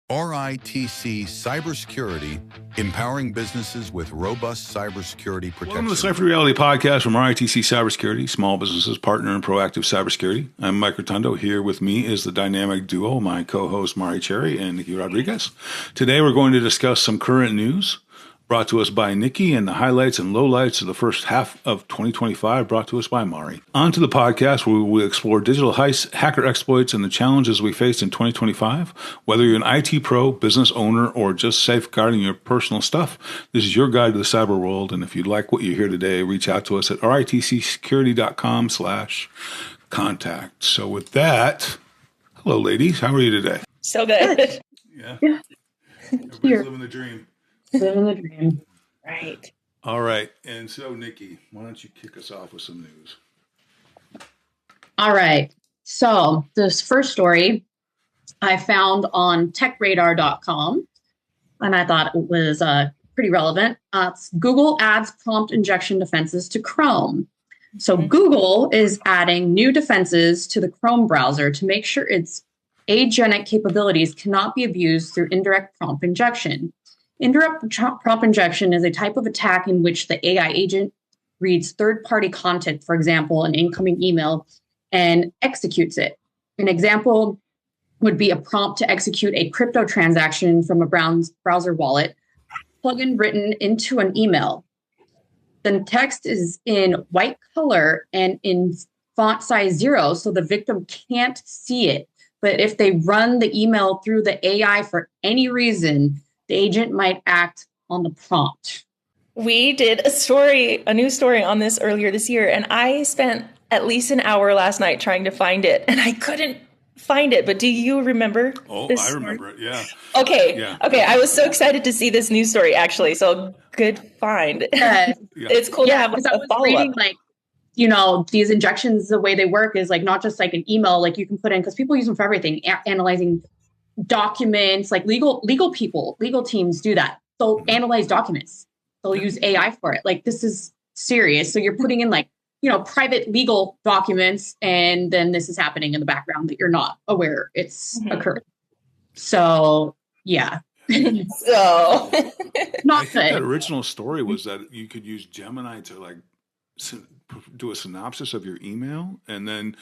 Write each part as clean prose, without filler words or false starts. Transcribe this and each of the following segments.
RITC Cybersecurity, empowering businesses with robust cybersecurity protection. Welcome to the Ciphered Reality podcast from RITC Cybersecurity, small businesses partner in proactive cybersecurity. I'm Mike Rotondo. Here with me is the dynamic duo, my co-host Mari Cherry and Nikki Rodriguez. Today we're going to discuss some current news brought to us by Nikki and the highlights and lowlights of the first half of 2025 brought to us by Mari. On to the podcast where we will explore digital hacker exploits and the challenges we faced in 2025. Whether you're an IT pro, business owner, or just safeguarding your personal stuff, this is your guide to the cyber world. And if you like what you hear today, reach out to us at ritcsecurity.com/contact. So with that, hello ladies, how are you today? So good. Yeah. Everybody's living the dream. Living the dream. Right. All right. And so, Nikki, why don't you kick us off with some news? All right. So this first story I found on techradar.com, and I thought it was pretty relevant. It's Google adds prompt injection defenses to Chrome. So Google is adding new defenses to the Chrome browser to make sure its agentic capabilities cannot be abused through indirect prompt injection. Indirect prompt injection is a type of attack in which the AI agent reads third-party content, for example, an incoming email, and executes it. An example would be a prompt to execute a crypto transaction from a browser wallet, plugin written into an email. The text is in white color and in font size 0, so the victim can't see it. But if they run the email through the AI for any reason, the agent might act on the prompt. We did a news story on this earlier this year, and I spent at least an hour last night trying to find it, and I couldn't find it. But do you remember? Oh, this I story? remember it. Yeah. Okay. Yeah. Okay. I was so excited to see this news story, actually. So good find. Yeah. It's cool to have a follow-up. These injections, the way they work is like not just like an email, like you can put in, because people use them for everything, analyzing documents, like legal teams do that. They'll analyze documents. They'll use AI for it. Like, this is serious. So you're putting in private legal documents, and then this is happening in the background that you're not aware it's occurring. So yeah. So not good. The original story was that you could use Gemini to do a synopsis of your email, and then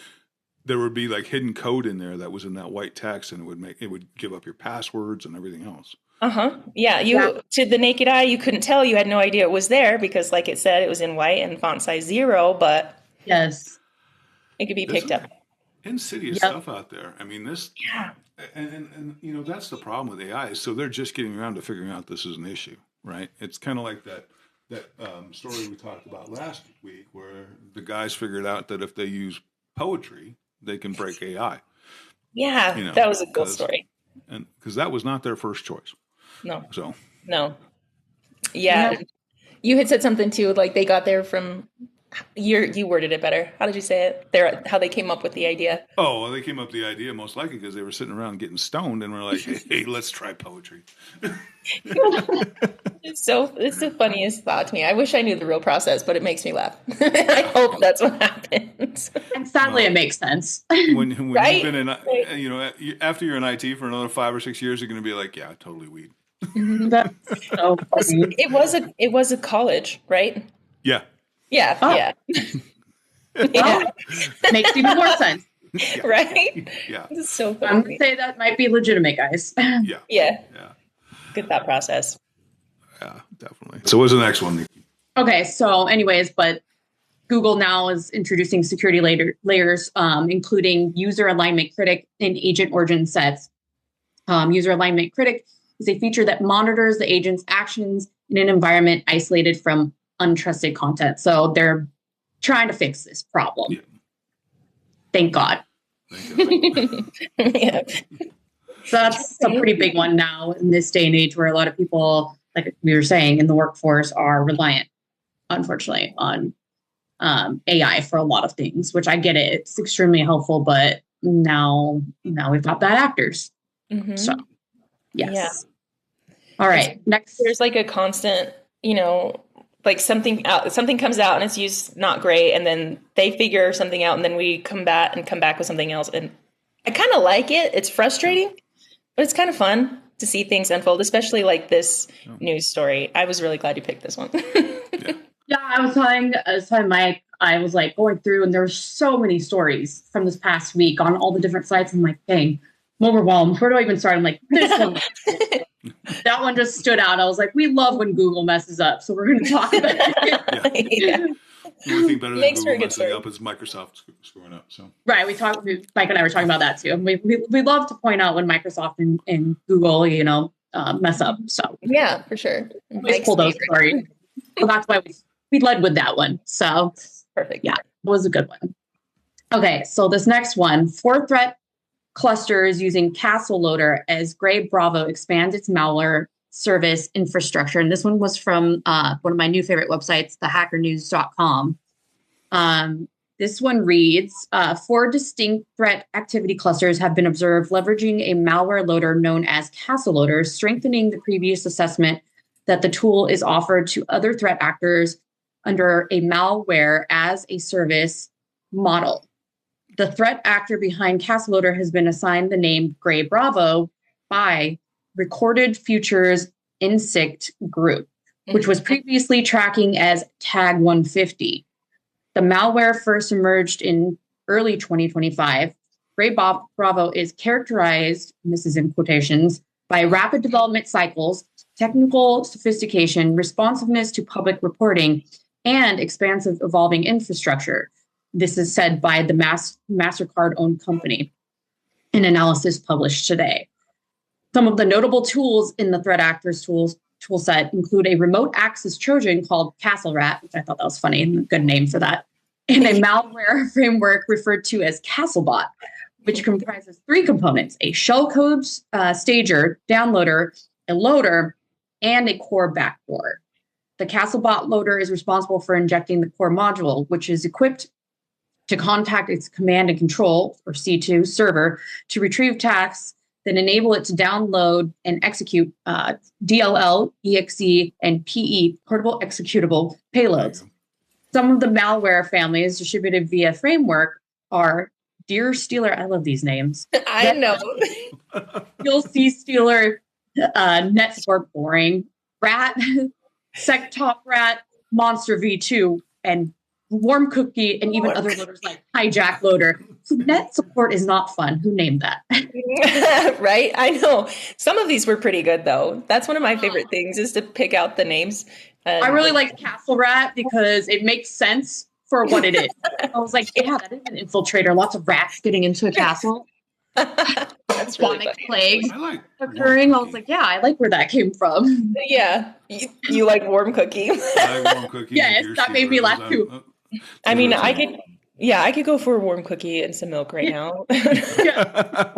there would be like hidden code in there that was in that white text, and it would give up your passwords and everything else. Yeah. To the naked eye, you couldn't tell. You had no idea it was there because, like it said, it was in white and font size 0. But yes, it could be picked up. Insidious stuff out there. I mean, this. Yeah. And that's the problem with AI. So they're just getting around to figuring out this is an issue, right? It's kind of like that story we talked about last week, where the guys figured out that if they use poetry, they can break AI. Yeah, that was a cool story. And because that was not their first choice. No. So. No. Yeah. You had said something too, like they got there from, you worded it better. How did you say it? How they came up with the idea. Oh, well, they came up with the idea most likely because they were sitting around getting stoned and were like, hey, let's try poetry. It's the funniest thought to me. I wish I knew the real process, but it makes me laugh. I hope that's what happens. And sadly, it makes sense. When right? You've been in, after you're in IT for another 5 or 6 years, you're going to be like, yeah, totally weed. That's so funny. It was a college, right? Yeah. Yeah. Oh. Yeah. Well, makes even more sense. Yeah. Right? Yeah. This is so funny. I'm going to say that might be legitimate, guys. Yeah. Yeah. Good thought process. Yeah, definitely. So what's the next one, Nikki? Okay, so anyways, but Google now is introducing security layers, including user alignment critic and agent origin sets. User alignment critic is a feature that monitors the agent's actions in an environment isolated from untrusted content. So they're trying to fix this problem. Yeah. Thank God. Yeah. So that's a pretty big one now in this day and age where a lot of people, like we were saying, in the workforce are reliant, unfortunately, on AI for a lot of things, which I get it. It's extremely helpful, but now we've got bad actors. Mm-hmm. So, yes. Yeah. All right. Next. There's like a constant, like something comes out and it's used not great. And then they figure something out and then we come back with something else. And I kind of like it. It's frustrating, but it's kind of fun. to see things unfold, especially like this news story. I was really glad you picked this one. Yeah, I was telling Mike, I was like going through, and there's so many stories from this past week on all the different sites. I'm like, dang, I'm overwhelmed. Where do I even start? I'm like, this one. That one just stood out. I was like, we love when Google messes up, so we're going to talk about it. Yeah. The only thing better than Makes for a Google good messing story. up is Microsoft screwing up. So Right. Mike and I were talking about that too. We love to point out when Microsoft and Google, mess up. So Yeah, for sure. always pull those stories. So that's why we led with that one. So Perfect. yeah, it was a good one. Okay. So this next one, 4 threat clusters using Castle Loader as Gray Bravo expands its malware service infrastructure. And this one was from one of my new favorite websites, thehackernews.com. This one reads, 4 distinct threat activity clusters have been observed leveraging a malware loader known as Castle Loader, strengthening the previous assessment that the tool is offered to other threat actors under a malware as a service model. The threat actor behind Castle Loader has been assigned the name Gray Bravo by Recorded Futures Insect Group, which was previously tracking as Tag 150. The malware first emerged in early 2025. Gray Bravo is characterized, and this is in quotations, by rapid development cycles, technical sophistication, responsiveness to public reporting, and expansive evolving infrastructure. This is said by the MasterCard-owned company in analysis published today. Some of the notable tools in the threat actors tool set include a remote access Trojan called CastleRat, which I thought that was funny and a good name for that, and a malware framework referred to as CastleBot, which comprises 3 components: a shellcode stager, downloader, a loader, and a core backdoor. The CastleBot loader is responsible for injecting the core module, which is equipped to contact its command and control, or C2, server to retrieve tasks that enable it to download and execute DLL, EXE, and PE, portable executable payloads. Some of the malware families distributed via framework are Deer Stealer, I love these names. I know. You'll see Stealer, Netswarp Boring, Rat, Sectop Rat, Monster V2, and Warm Cookie, and even other loaders like Hijack Loader. So net support is not fun. Who named that? Right? I know. Some of these were pretty good, though. That's one of my favorite things, is to pick out the names. I really like Castle Rat because it makes sense for what it is. I was like, yeah, that is an infiltrator. Lots of rats getting into a castle. That's really Sonic funny. plague I like occurring. I Warm was like, yeah, I like where that came from. Yeah. You like Warm Cookie? I like Warm Cookie. Yes, Deer that made me Stealers. laugh too. I mean, I could go for a Warm Cookie and some milk right now. Yeah,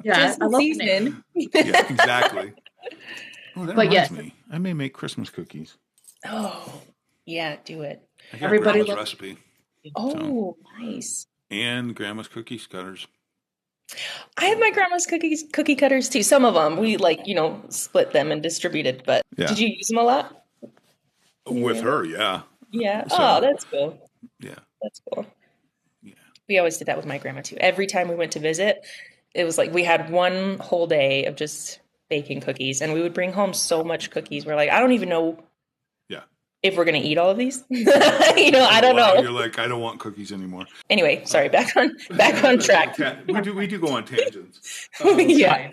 Just I love the season. name. Yeah, exactly. Oh, that But reminds yes. me. I may make Christmas cookies. Oh, yeah, do it. I got Everybody Grandma's loves- recipe Oh, nice. and Grandma's cookie cutters. I have my grandma's cookie cutters too. Some of them we split them and distributed. But Yeah. did you use them a lot? With her, yeah. Yeah. So- Oh, that's cool. Yeah. That's cool. Yeah. We always did that with my grandma too. Every time we went to visit, it was like we had one whole day of just baking cookies, and we would bring home so much cookies. We're like, I don't even know Yeah. if we're gonna eat all of these. I don't Wow, know. You're like, I don't want cookies anymore. Anyway, sorry. Back on track. We do go on tangents. Yeah.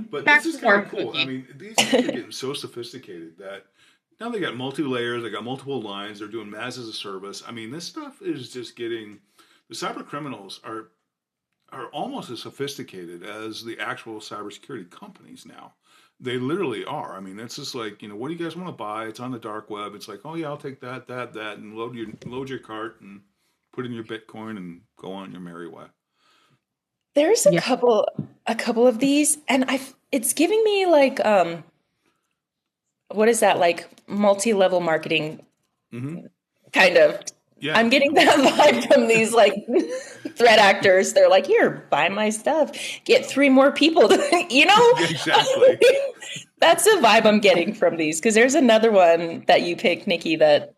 But Back this is to Warm kind of cool. Cookie. I mean, these things are getting so sophisticated that now they got multi-layers, they got multiple lines, they're doing MAS as a service. I mean, this stuff is just getting, the cyber criminals are almost as sophisticated as the actual cybersecurity companies now. They literally are. I mean, it's just like, what do you guys want to buy? It's on the dark web. It's like, oh yeah, I'll take that, and load your cart and put in your Bitcoin and go on your merry way. There's a couple of these, and it's giving me like what is that, like multi-level marketing kind of. Yeah. I'm getting that vibe from these like threat actors. They're like, here, buy my stuff, get 3 more people to, Exactly. That's the vibe I'm getting from these. Because there's another one that you picked, Nikki, that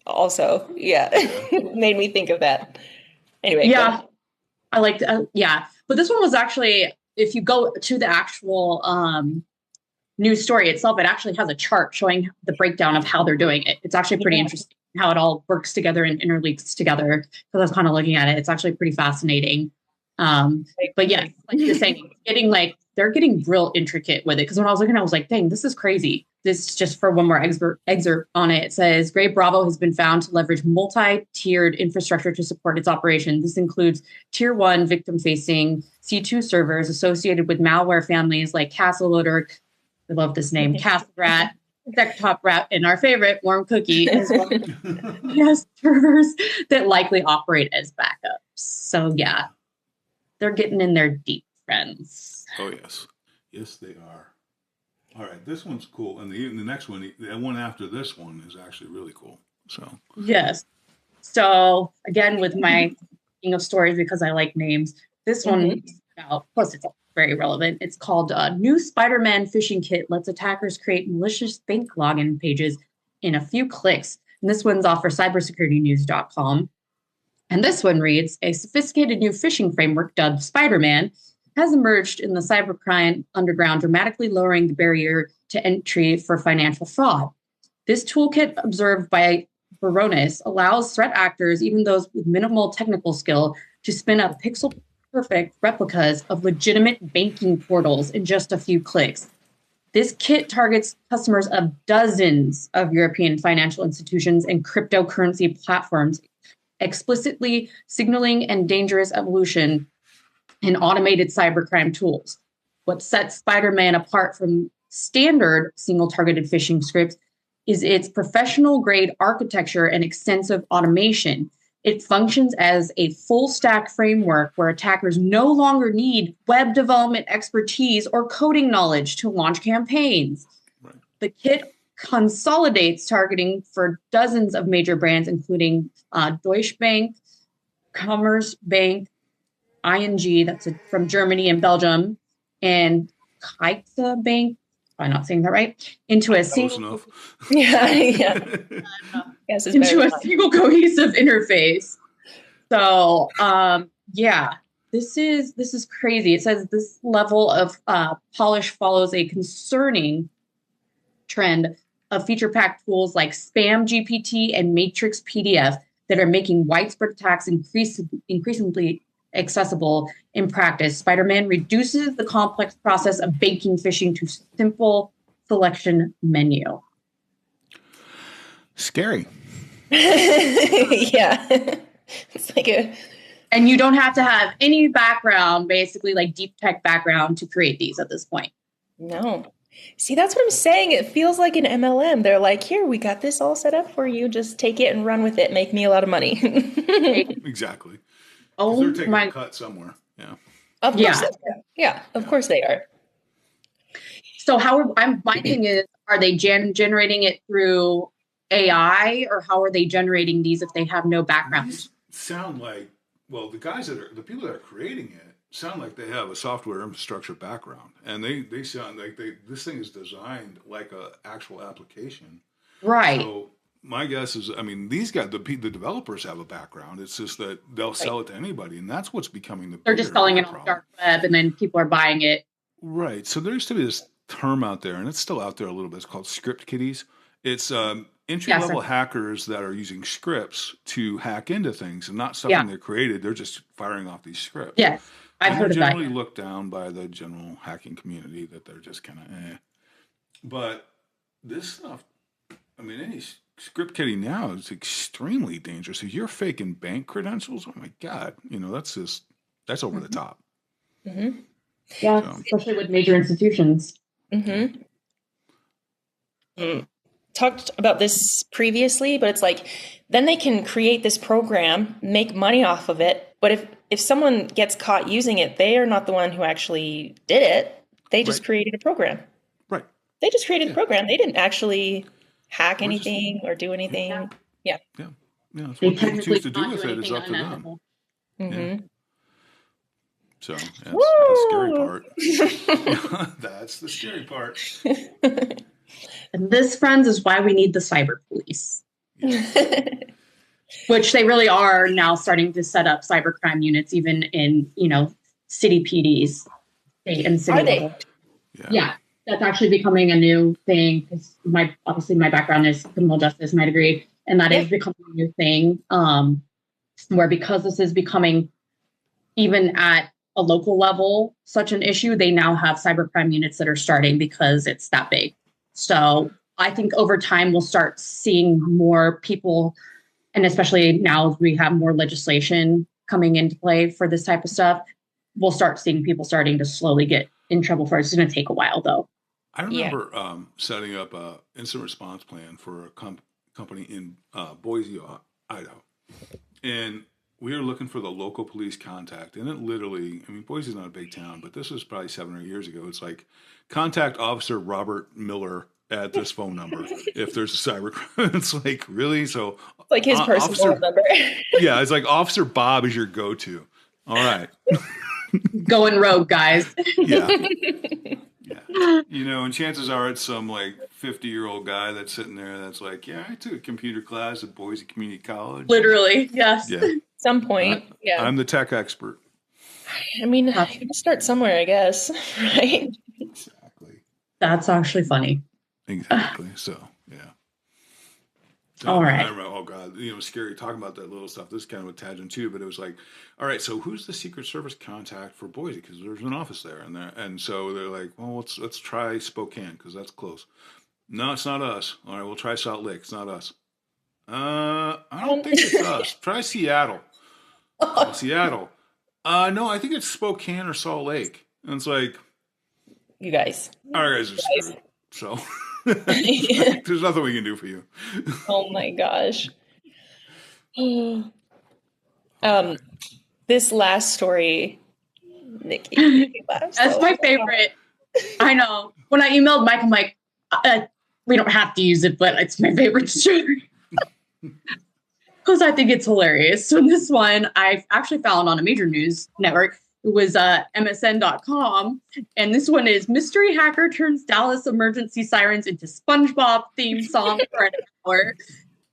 also made me think of that. Anyway, Yeah, I liked. But this one was actually if you go to the actual news story itself, it actually has a chart showing the breakdown of how they're doing it. It's actually pretty interesting how it all works together and interlinks together. Because I was kind of looking at it. It's actually pretty fascinating. But yeah, like you're saying, they're getting real intricate with it. Because when I was looking, I was like, dang, this is crazy. This, just for one more excerpt on it, it says, Gray Bravo has been found to leverage multi-tiered infrastructure to support its operation. This includes tier 1 victim-facing C2 servers associated with malware families like Castle Loader, I love this name, Castle Rat, Desktop Rat, and our favorite, Warm Cookie, as well. Yes, servers that likely operate as backups. So yeah, they're getting in there deep, friends. Oh, yes. Yes, they are. All right, this one's cool. And the next one, the one after this one is actually really cool. So yes. So again, with my thinking of stories, because I like names, this one is about, plus it's very relevant. It's called New Spider-Man Phishing Kit Lets Attackers Create Malicious Bank Login Pages in a Few Clicks. And this one's off for cybersecuritynews.com. And this one reads, a sophisticated new phishing framework dubbed Spider-Man has emerged in the cybercrime underground, dramatically lowering the barrier to entry for financial fraud. This toolkit, observed by Baronis, allows threat actors, even those with minimal technical skill, to spin up pixel-perfect replicas of legitimate banking portals in just a few clicks. This kit targets customers of dozens of European financial institutions and cryptocurrency platforms, explicitly signaling a dangerous evolution in automated cybercrime tools. What sets Spider-Man apart from standard single-targeted phishing scripts is its professional-grade architecture and extensive automation. It functions as a full-stack framework where attackers no longer need web development expertise or coding knowledge to launch campaigns. Right. The kit consolidates targeting for dozens of major brands, including Deutsche Bank, Commerzbank, ING, that's from Germany and Belgium, and CaixaBank, I'm not saying that right, into a single into a single cohesive interface. So this is crazy. It says this level of polish follows a concerning trend of feature-packed tools like Spam GPT and Matrix PDF that are making widespread attacks increasingly accessible in practice. Spider-Man reduces the complex process of banking phishing to simple selection menu. Scary. Yeah. It's like and you don't have to have any background, basically like deep tech background, to create these at this point. No. See, that's what I'm saying. It feels like an MLM. They're like, here, we got this all set up for you. Just take it and run with it. Make me a lot of money. Exactly. Oh, they're taking a cut somewhere. Yeah. Of course. Yeah. Of course they are. So my thing is, are they generating it through AI, or how are they generating these if they have no background? These sound like, well, the people that are creating it sound like they have a software infrastructure background, and they sound like this thing is designed like a actual application. Right. So my guess is, I mean, these guys, the developers have a background. It's just that they'll sell it to anybody, and that's what's becoming the They're just selling it on the dark web, and then people are buying it. Right. So there used to be this term out there, and it's still out there a little bit. It's called script kiddies. It's entry-level hackers that are using scripts to hack into things, and not something they created. They're just firing off these scripts. Yes, I've heard of that. Generally looked down by the general hacking community that they're just kind of But this stuff, I mean, any script kidding now is extremely dangerous. If you're faking bank credentials, oh my God, that's over the top. Mm-hmm. Yeah, so. Especially with major institutions. Mm-hmm. Talked about this previously, but it's like, then they can create this program, make money off of it. But if someone gets caught using it, they are not the one who actually did it. They just created a program. Right. They just created a program. They didn't actually hack anything or do anything. Yeah. Yeah. What they choose to do with it is up to them. Mm-hmm. Yeah. So that's the scary part. That's the scary part. And this, friends, is why we need the cyber police. Yeah. Which they really are now starting to set up cybercrime units, even in, city PDs. state and city Are they? level. Yeah, that's actually becoming a new thing because obviously my background is criminal justice, my degree, and that is becoming a new thing. Where because this is becoming even at a local level such an issue, they now have cybercrime units that are starting because it's that big. So I think over time we'll start seeing more people, and especially now we have more legislation coming into play for this type of stuff. We'll start seeing people starting to slowly get in trouble for it. It's going to take a while, though. I remember setting up an incident response plan for a company in Boise, Idaho. And we were looking for the local police contact. And it literally, I mean, Boise's not a big town, but this was probably 7 or 8 years ago. It's like, contact Officer Robert Miller at this phone number if there's a cybercrime. It's like, really? So, it's like his personal phone number. Yeah, it's like Officer Bob is your go-to. All right. Going rogue, guys. Yeah. You know, and chances are it's some like 50-year-old guy that's sitting there that's like, yeah, I took a computer class at Boise Community College. Literally, yes. Yeah. Some point. I'm the tech expert. I mean, you can start somewhere, I guess, right? Exactly. That's actually funny. Exactly. So, yeah. All right. I remember, oh God, you know, scary talking about that little stuff. This is kind of a tangent too, but it was like, all right, so who's the Secret Service contact for Boise? Because there's an office there, and so they're like, well, let's try Spokane because that's close. No, it's not us. All right, we'll try Salt Lake. It's not us. I don't think it's us. Try Seattle. Seattle. No, I think it's Spokane or Salt Lake. And it's like, you guys. Our guys are screwed. So. There's nothing we can do for you. Oh my gosh. This last story, Nikki. That's my favorite. I know. When I emailed Mike, I'm like, we don't have to use it, but it's my favorite story. Because I think it's hilarious. So this one I actually found on a major news network. It was MSN.com. And this one is Mystery Hacker Turns Dallas Emergency Sirens into SpongeBob theme song for an hour.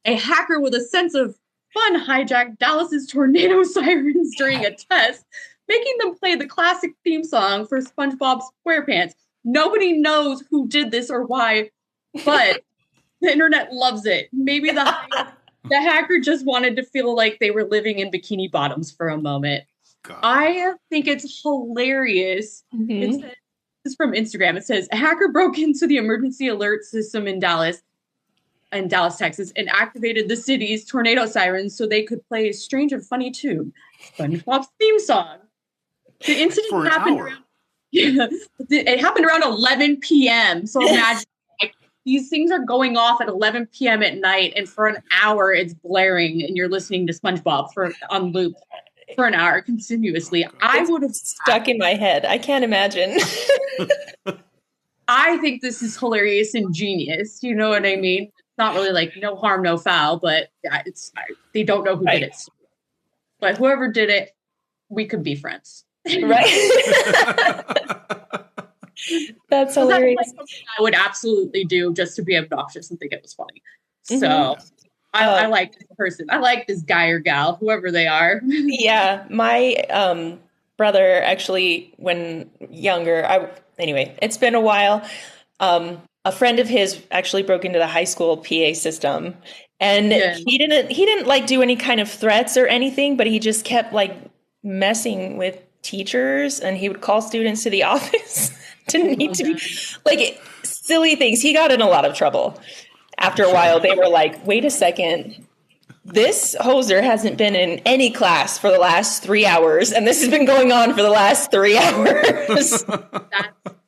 A hacker with a sense of fun hijacked Dallas's tornado sirens during a test, making them play the classic theme song for SpongeBob SquarePants. Nobody knows who did this or why, but the internet loves it. Maybe the hacker just wanted to feel like they were living in bikini bottoms for a moment. God. I think it's hilarious. Mm-hmm. It's from Instagram. It says, a hacker broke into the emergency alert system in Dallas, Texas, and activated the city's tornado sirens so they could play a strange and funny tune, SpongeBob's theme song. The incident happened it happened around 11 p.m. So imagine these things are going off at 11 p.m. at night, and for an hour it's blaring, and you're listening to SpongeBob on loop for an hour continuously. I would have stuck in my head. I can't imagine. I think this is hilarious and genius. You know what I mean? It's not really like no harm, no foul, but they don't know who did it. But whoever did it, we could be friends. Right? That's hilarious. That's like I would absolutely do just to be obnoxious and think it was funny. So I like this person. I like this guy or gal, whoever they are. Yeah. My brother actually, when younger, anyway, it's been a while. A friend of his actually broke into the high school PA system, and he didn't like do any kind of threats or anything, but he just kept like messing with teachers, and he would call students to the office. Didn't need to be like silly things. He got in a lot of trouble. After a while, they were like, wait a second. This hoser hasn't been in any class for the last 3 hours, and this has been going on for the last 3 hours. That's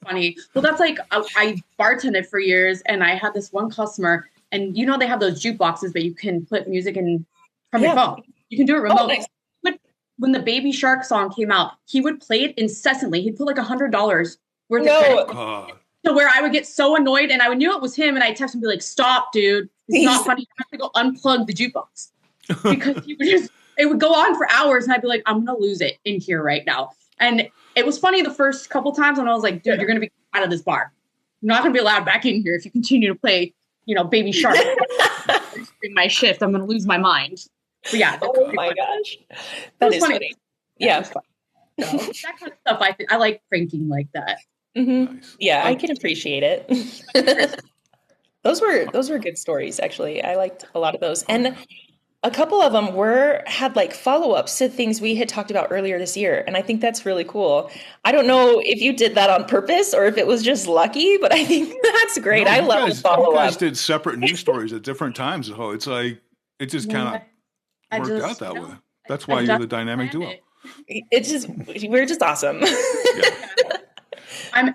funny. Well, that's like, I bartended for years, and I had this one customer, and you know they have those jukeboxes that you can put music in from your phone. You can do it remotely. Nice. But when the Baby Shark song came out, he would play it incessantly. He'd put like $100 worth of credit. So where I would get so annoyed, and I knew it was him, and I'd text him and be like, stop, dude. It's not funny. You have to go unplug the jukebox. Because it would go on for hours, and I'd be like, I'm going to lose it in here right now. And it was funny the first couple times when I was like, dude, you're going to be out of this bar. You're not going to be allowed back in here if you continue to play, Baby Shark. In my shift, I'm going to lose my mind. But yeah. Oh my gosh. That is funny. Yeah. So that kind of stuff, I like pranking like that. Nice. Yeah, I can appreciate it. Those were good stories, actually. I liked a lot of those. And a couple of them had like follow-ups to things we had talked about earlier this year. And I think that's really cool. I don't know if you did that on purpose or if it was just lucky, but I think that's great. No, I love you follow-up. guys did separate news stories at different times. So it's like, it just kind of worked out that way. That's why you're the dynamic duo. It's just, we're just awesome. I'm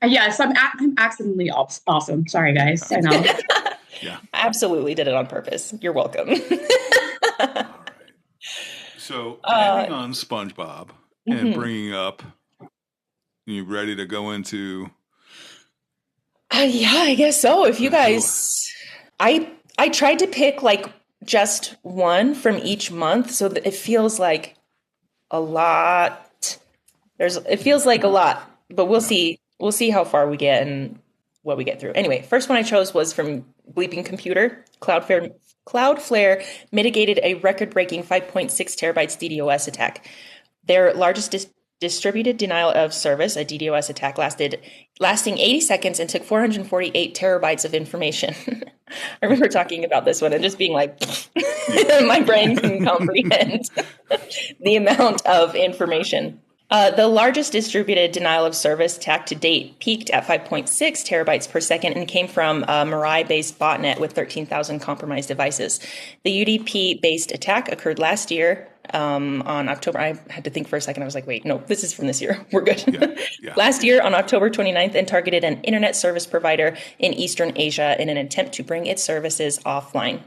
accidentally awesome. Sorry, guys. I know. Yeah. Absolutely did it on purpose. You're welcome. All right. So, ending on SpongeBob and bringing up, you ready to go into? Yeah, I guess so. If you guys, I tried to pick like just one from each month, so that it feels like a lot. It feels like a lot, but we'll see. We'll see how far we get and what we get through. Anyway, first one I chose was from Bleeping Computer. Cloudflare mitigated a record-breaking 5.6 terabytes DDoS attack. Their largest distributed denial of service, a DDoS attack, lasting 80 seconds and took 448 terabytes of information. I remember talking about this one and just being like, my brain couldn't comprehend the amount of information. The largest distributed denial of service attack to date peaked at 5.6 terabytes per second and came from a Mirai-based botnet with 13,000 compromised devices. The UDP-based attack occurred last year on October. I had to think for a second. I was like, wait, no, this is from this year. We're good. Yeah. Last year on October 29th and targeted an internet service provider in Eastern Asia in an attempt to bring its services offline.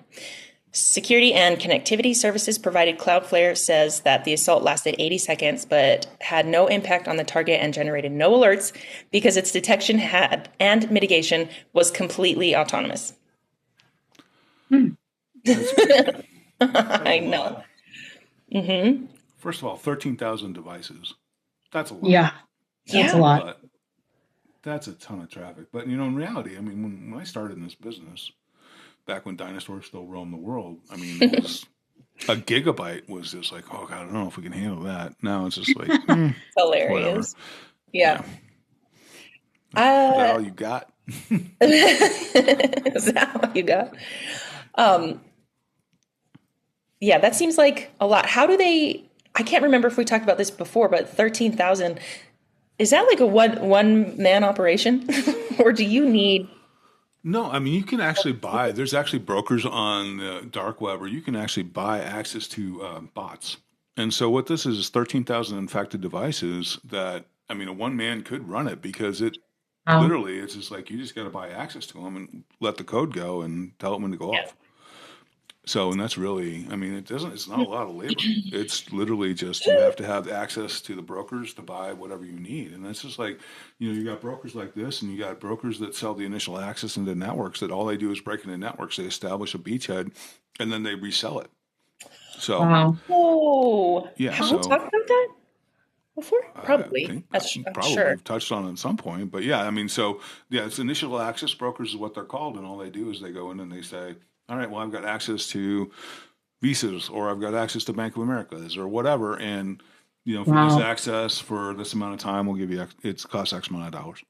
Security and connectivity services provided Cloudflare says that the assault lasted 80 seconds, but had no impact on the target and generated no alerts because its detection and mitigation was completely autonomous. I know. First of all, 13,000 devices. That's a lot. Yeah, that's a lot. But that's a ton of traffic. But, in reality, I mean, when I started in this business, back when dinosaurs still roamed the world, I mean, it was a gigabyte was just like, oh God, I don't know if we can handle that. Now it's just like hilarious. Whatever. Yeah. Is that all you got? Is that all you got? Yeah, that seems like a lot. How do they? I can't remember if we talked about this before, but 13,000. Is that like a one man operation, or do you need? No, I mean, you can actually buy, there's actually brokers on the dark web where you can actually buy access to bots. And so what this is 13,000 infected devices that, I mean, a one man could run it because it literally, it's just like, you just got to buy access to them and let the code go and tell it when to go off. So, and that's really, I mean, it's not a lot of labor. It's literally just, you have to have access to the brokers to buy whatever you need. And that's just like, you got brokers like this and you got brokers that sell the initial access into networks that all they do is break into networks. They establish a beachhead and then they resell it. So, yeah. Have we talked about that before? Probably. Probably sure. We've touched on it at some point, but yeah, I mean, so yeah, it's initial access brokers is what they're called. And all they do is they go in and they say, all right, well, I've got access to Visas or I've got access to Bank of America's or whatever. And, for this access for this amount of time, we'll give you, it's cost X amount of dollars.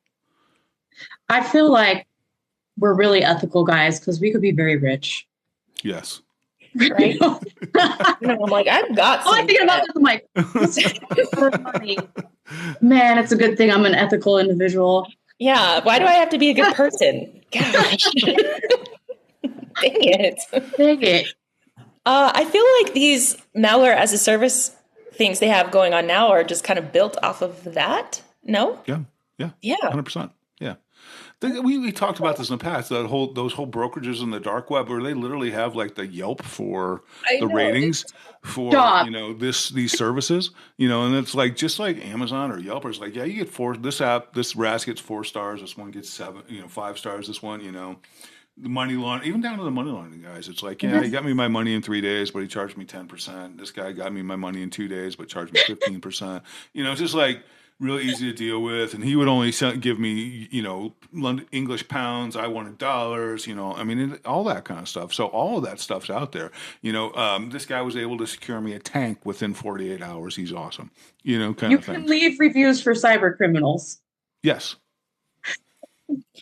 I feel like we're really ethical guys because we could be very rich. Yes. Right? I'm like, I've got some. I'm thinking about this. I'm like, money. Man, it's a good thing I'm an ethical individual. Yeah. Why do I have to be a good person? Gosh. Dang it. I feel like these malware as a service things they have going on now are just kind of built off of that. No? Yeah. 100%. Yeah. We talked about this in the past, those whole brokerages in the dark web where they literally have like the Yelp for ratings for, these services, and it's like, just like Amazon or Yelp, it's like, yeah, you get this RAS gets 4 stars. This one gets 7, 5 stars. This one, the money laundering, even down to the money laundering guys. It's like, he got me my money in 3 days, but he charged me 10%. This guy got me my money in 2 days, but charged me 15%. It's just like really easy to deal with. And he would only give me, English pounds. I wanted dollars, I mean, all that kind of stuff. So all of that stuff's out there. This guy was able to secure me a tank within 48 hours. He's awesome, kind of thing. You can leave reviews for cyber criminals. Yes.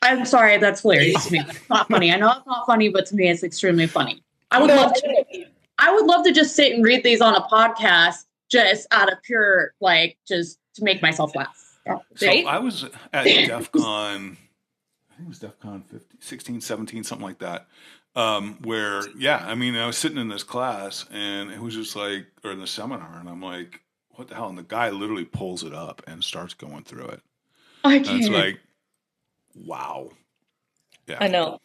I'm sorry, that's hilarious to me. It's not funny. I know it's not funny, but to me, it's extremely funny. I would love to just sit and read these on a podcast, just out of pure, just to make myself laugh. So I was at DEF CON, I think it was DEF CON 16, 17, something like that, where, I was sitting in this class, and it was just or in the seminar, and I'm like, what the hell? And the guy literally pulls it up and starts going through it. I can't. And it's wow. Yeah. I know.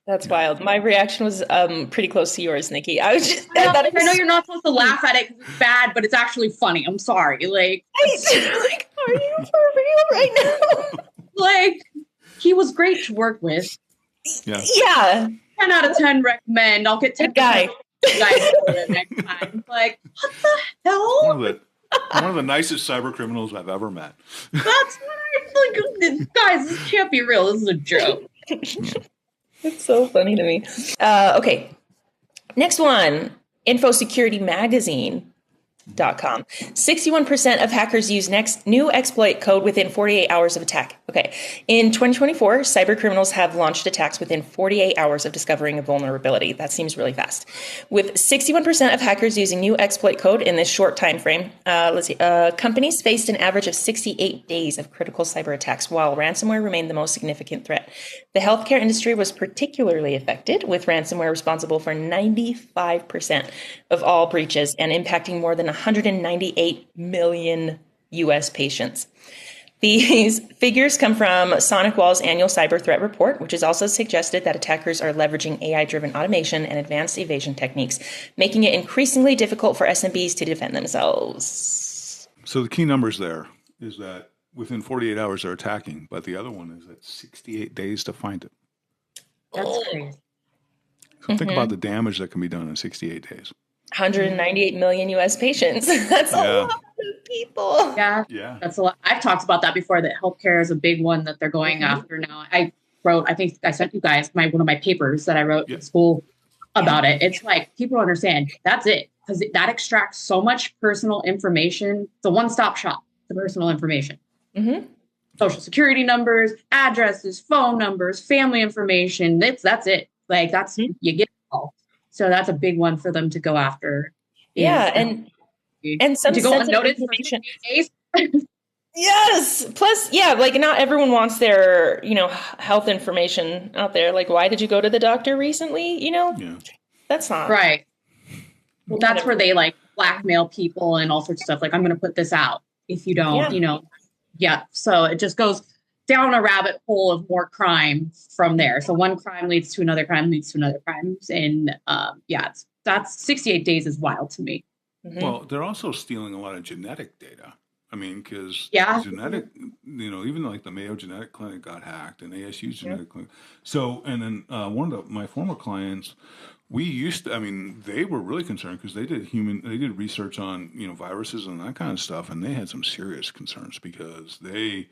That's wild. My reaction was pretty close to yours, Nikki. I was just, I know you're not supposed to laugh at it because it's bad, but it's actually funny. I'm sorry. are you for real right now? He was great to work with. Yeah. Yeah. 10 out of 10 recommend. I'll get 10 guy. Next time. What the hell? One of the nicest cyber criminals I've ever met. That's what guys, this can't be real. This is a joke. It's so funny to me. Okay. Next one, Infosecurity Magazine. .com. 61% of hackers use new exploit code within 48 hours of attack. Okay. In 2024, cyber criminals have launched attacks within 48 hours of discovering a vulnerability. That seems really fast. With 61% of hackers using new exploit code in this short time frame, companies faced an average of 68 days of critical cyber attacks, while ransomware remained the most significant threat. The healthcare industry was particularly affected, with ransomware responsible for 95% of all breaches and impacting more than 198 million U.S. patients. These figures come from SonicWall's annual cyber threat report, which has also suggested that attackers are leveraging AI-driven automation and advanced evasion techniques, making it increasingly difficult for SMBs to defend themselves. So the key numbers there is that within 48 hours they're attacking, but the other one is at 68 days to find it. That's crazy. So think about the damage that can be done in 68 days. 198 million U.S. patients. That's a lot of people. Yeah. That's a lot. I've talked about that before, that healthcare is a big one that they're going after now. I think I sent you guys one of my papers that I wrote in school about it. It's people don't understand. That's it. Because that extracts so much personal information. It's a one-stop shop, the personal information. Mm-hmm. Social security numbers, addresses, phone numbers, family information. That's it. You get it all. So that's a big one for them to go after. Yeah, and some to go unnoticed information. For days. Yes. Plus, not everyone wants their, health information out there. Why did you go to the doctor recently? That's not right. Well, that's where they blackmail people and all sorts of stuff. I'm going to put this out if you don't, So it just goes down a rabbit hole of more crime from there. So one crime leads to another crime, leads to another crime. And that's 68 days is wild to me. Mm-hmm. Well, they're also stealing a lot of genetic data. I mean, because genetic, even the Mayo Genetic Clinic got hacked and ASU's Genetic Clinic. So, and then one of my former clients, they were really concerned because they did research on, viruses and that kind of stuff. And they had some serious concerns because that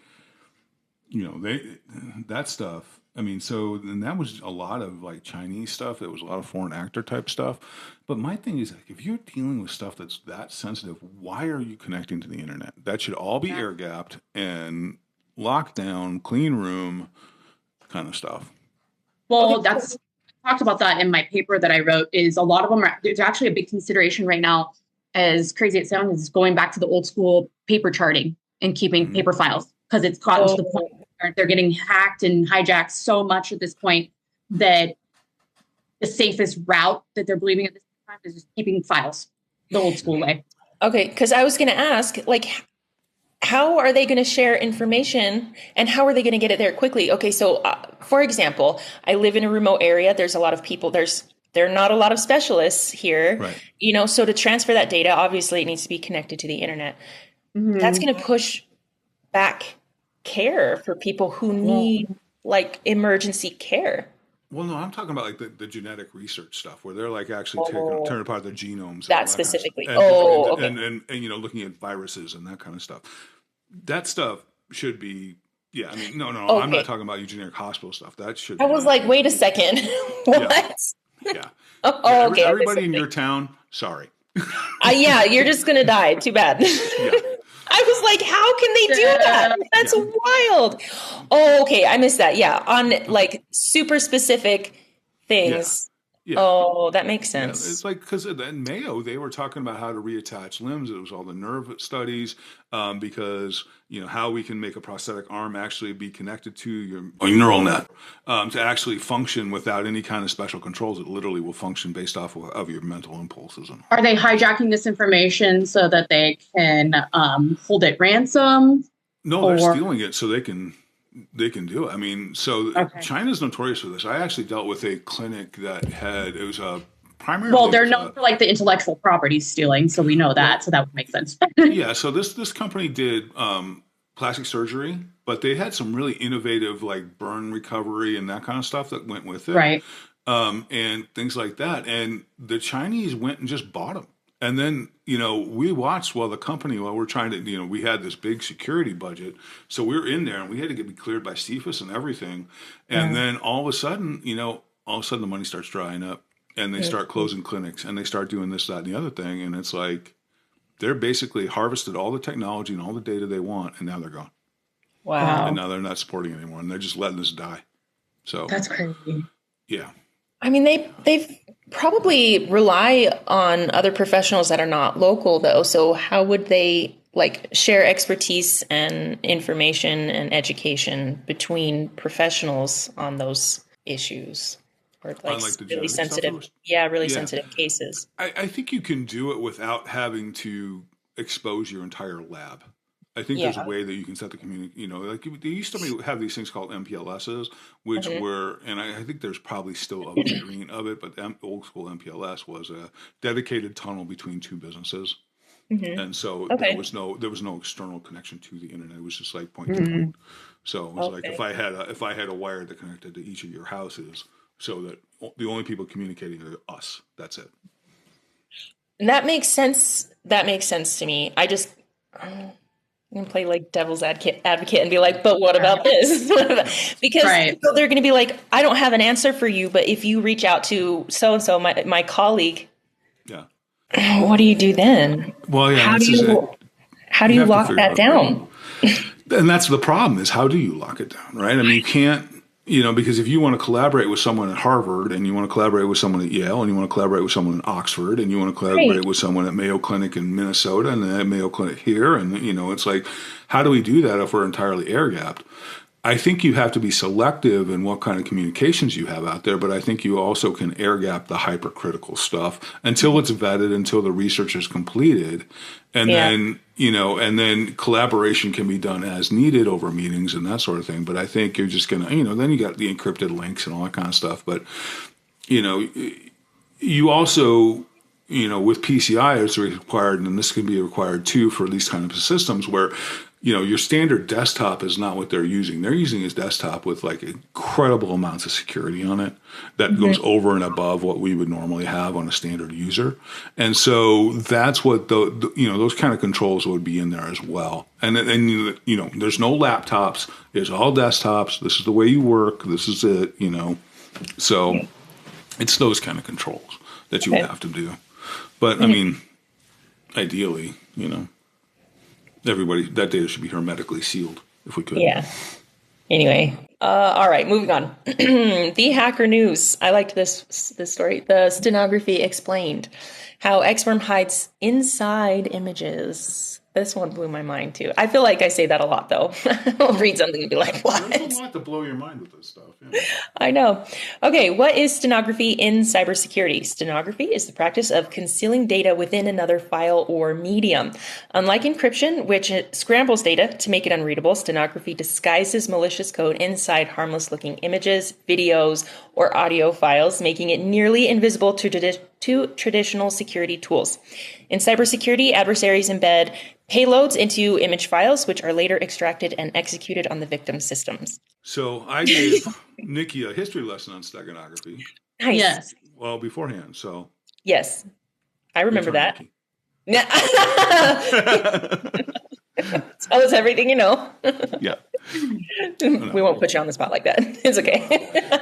stuff, and that was a lot of Chinese stuff. It was a lot of foreign actor type stuff. But my thing is, if you're dealing with stuff that's that sensitive, why are you connecting to the internet? That should all be air gapped and locked down, clean room kind of stuff. Well, I talked about that in my paper that I wrote. Is a lot of them there's actually a big consideration right now, as crazy as it sounds, is going back to the old school paper charting and keeping paper files. Because it's gotten to the point where they're getting hacked and hijacked so much at this point that the safest route that they're believing at this time is just keeping files the old school way. Okay, because I was going to ask, how are they going to share information and how are they going to get it there quickly? Okay, so for example, I live in a remote area. There's a lot of people. There are not a lot of specialists here. Right. So to transfer that data, obviously it needs to be connected to the internet. Mm-hmm. That's going to push back care for people who need emergency care. Well, no, I'm talking about the genetic research stuff where they're actually tearing apart their genomes. That specifically. Kind of and looking at viruses and that kind of stuff. That stuff should be, yeah. I mean, no, Okay. I'm not talking about your generic hospital stuff. That should. I was like, wait a second. What? Yeah. Okay. Everybody in your town, sorry. Yeah, you're just gonna die. Too bad. Yeah. I was like, how can they do that? That's wild. Oh, okay. I missed that. Yeah. On like super specific things. Yeah. Oh, that makes Yeah, sense. it's like because in Mayo they were talking about how to reattach limbs. It was all the nerve studies because how we can make a prosthetic arm actually be connected to your neural net to actually function without any kind of special controls. It literally will function based off of your mental impulses. Are they hijacking this information so that they can hold it ransom? No, they're stealing it so they can do it. I mean, so China's notorious for this. I actually dealt with a clinic that it was a primary. Well, they're known for like the intellectual property stealing, so we know that. So that would make sense. Yeah. So this company did plastic surgery, but they had some really innovative like burn recovery and that kind of stuff that went with it, right? And things like that. And the Chinese went and just bought them. And then, we watched while we're trying to, we had this big security budget. So we were in there and we had to be cleared by CFIUS and everything. And then all of a sudden, the money starts drying up and they start closing clinics and they start doing this, that, and the other thing. And it's like, they're basically harvested all the technology and all the data they want. And now they're gone. Wow. And now they're not supporting it anymore. And they're just letting this die. So that's crazy. Yeah. I mean, they've probably rely on other professionals that are not local, though. So how would they like share expertise and information and education between professionals on those issues or like really sensitive, sensitive cases? I think you can do it without having to expose your entire lab. I think there's a way that you can set the community, like they used to have these things called MPLSs, which were, and I think there's probably still a variant of it, but old school MPLS was a dedicated tunnel between two businesses. And so there was no external connection to the internet. It was just like point to point. So it was like if I had a wire that connected to each of your houses so that the only people communicating are us. That's it. And that makes sense. That makes sense to me. I'm going to play like devil's advocate and be like, but what about this? Because people, they're going to be like, I don't have an answer for you, but if you reach out to so-and-so, my colleague, what do you do then? Well, yeah. How do you lock that down? And that's the problem is how do you lock it down, right? I mean, you can't, because if you want to collaborate with someone at Harvard and you want to collaborate with someone at Yale and you want to collaborate with someone in Oxford and you want to collaborate with someone at Mayo Clinic in Minnesota and at Mayo Clinic here, and, it's like, how do we do that if we're entirely air-gapped? I think you have to be selective in what kind of communications you have out there, but I think you also can air-gap the hypercritical stuff until it's vetted, until the research is completed. And then, and then collaboration can be done as needed over meetings and that sort of thing. But I think you're just going to, then you got the encrypted links and all that kind of stuff. But, you also, with PCI, it's required, and this can be required too for these kind of systems where, your standard desktop is not what they're using. They're using his desktop with like incredible amounts of security on it that goes over and above what we would normally have on a standard user. And so that's what those kind of controls would be in there as well. And there's no laptops. It's all desktops. This is the way you work. This is it, So it's those kind of controls that you would have to do. But I mean, ideally, everybody, that data should be hermetically sealed if we could. Yeah. Anyway, all right, moving on. The Hacker News. I liked this story. The Stenography Explained. How XWorm hides inside images. This one blew my mind too. I feel like I say that a lot though. I'll read something and be like, what? There's a lot to blow your mind with this stuff. Yeah. I know. Okay, what is stenography in cybersecurity? Stenography is the practice of concealing data within another file or medium. Unlike encryption, which scrambles data to make it unreadable, stenography disguises malicious code inside harmless-looking images, videos, or audio files, making it nearly invisible to traditional security tools. In cybersecurity, adversaries embed payloads into image files, which are later extracted and executed on the victim's systems. So I gave Nikki a history lesson on steganography. Nice. Yes. Well, beforehand, so. Yes. I remember that. Tell us everything you know. Yeah. We won't put you on the spot like that. It's okay.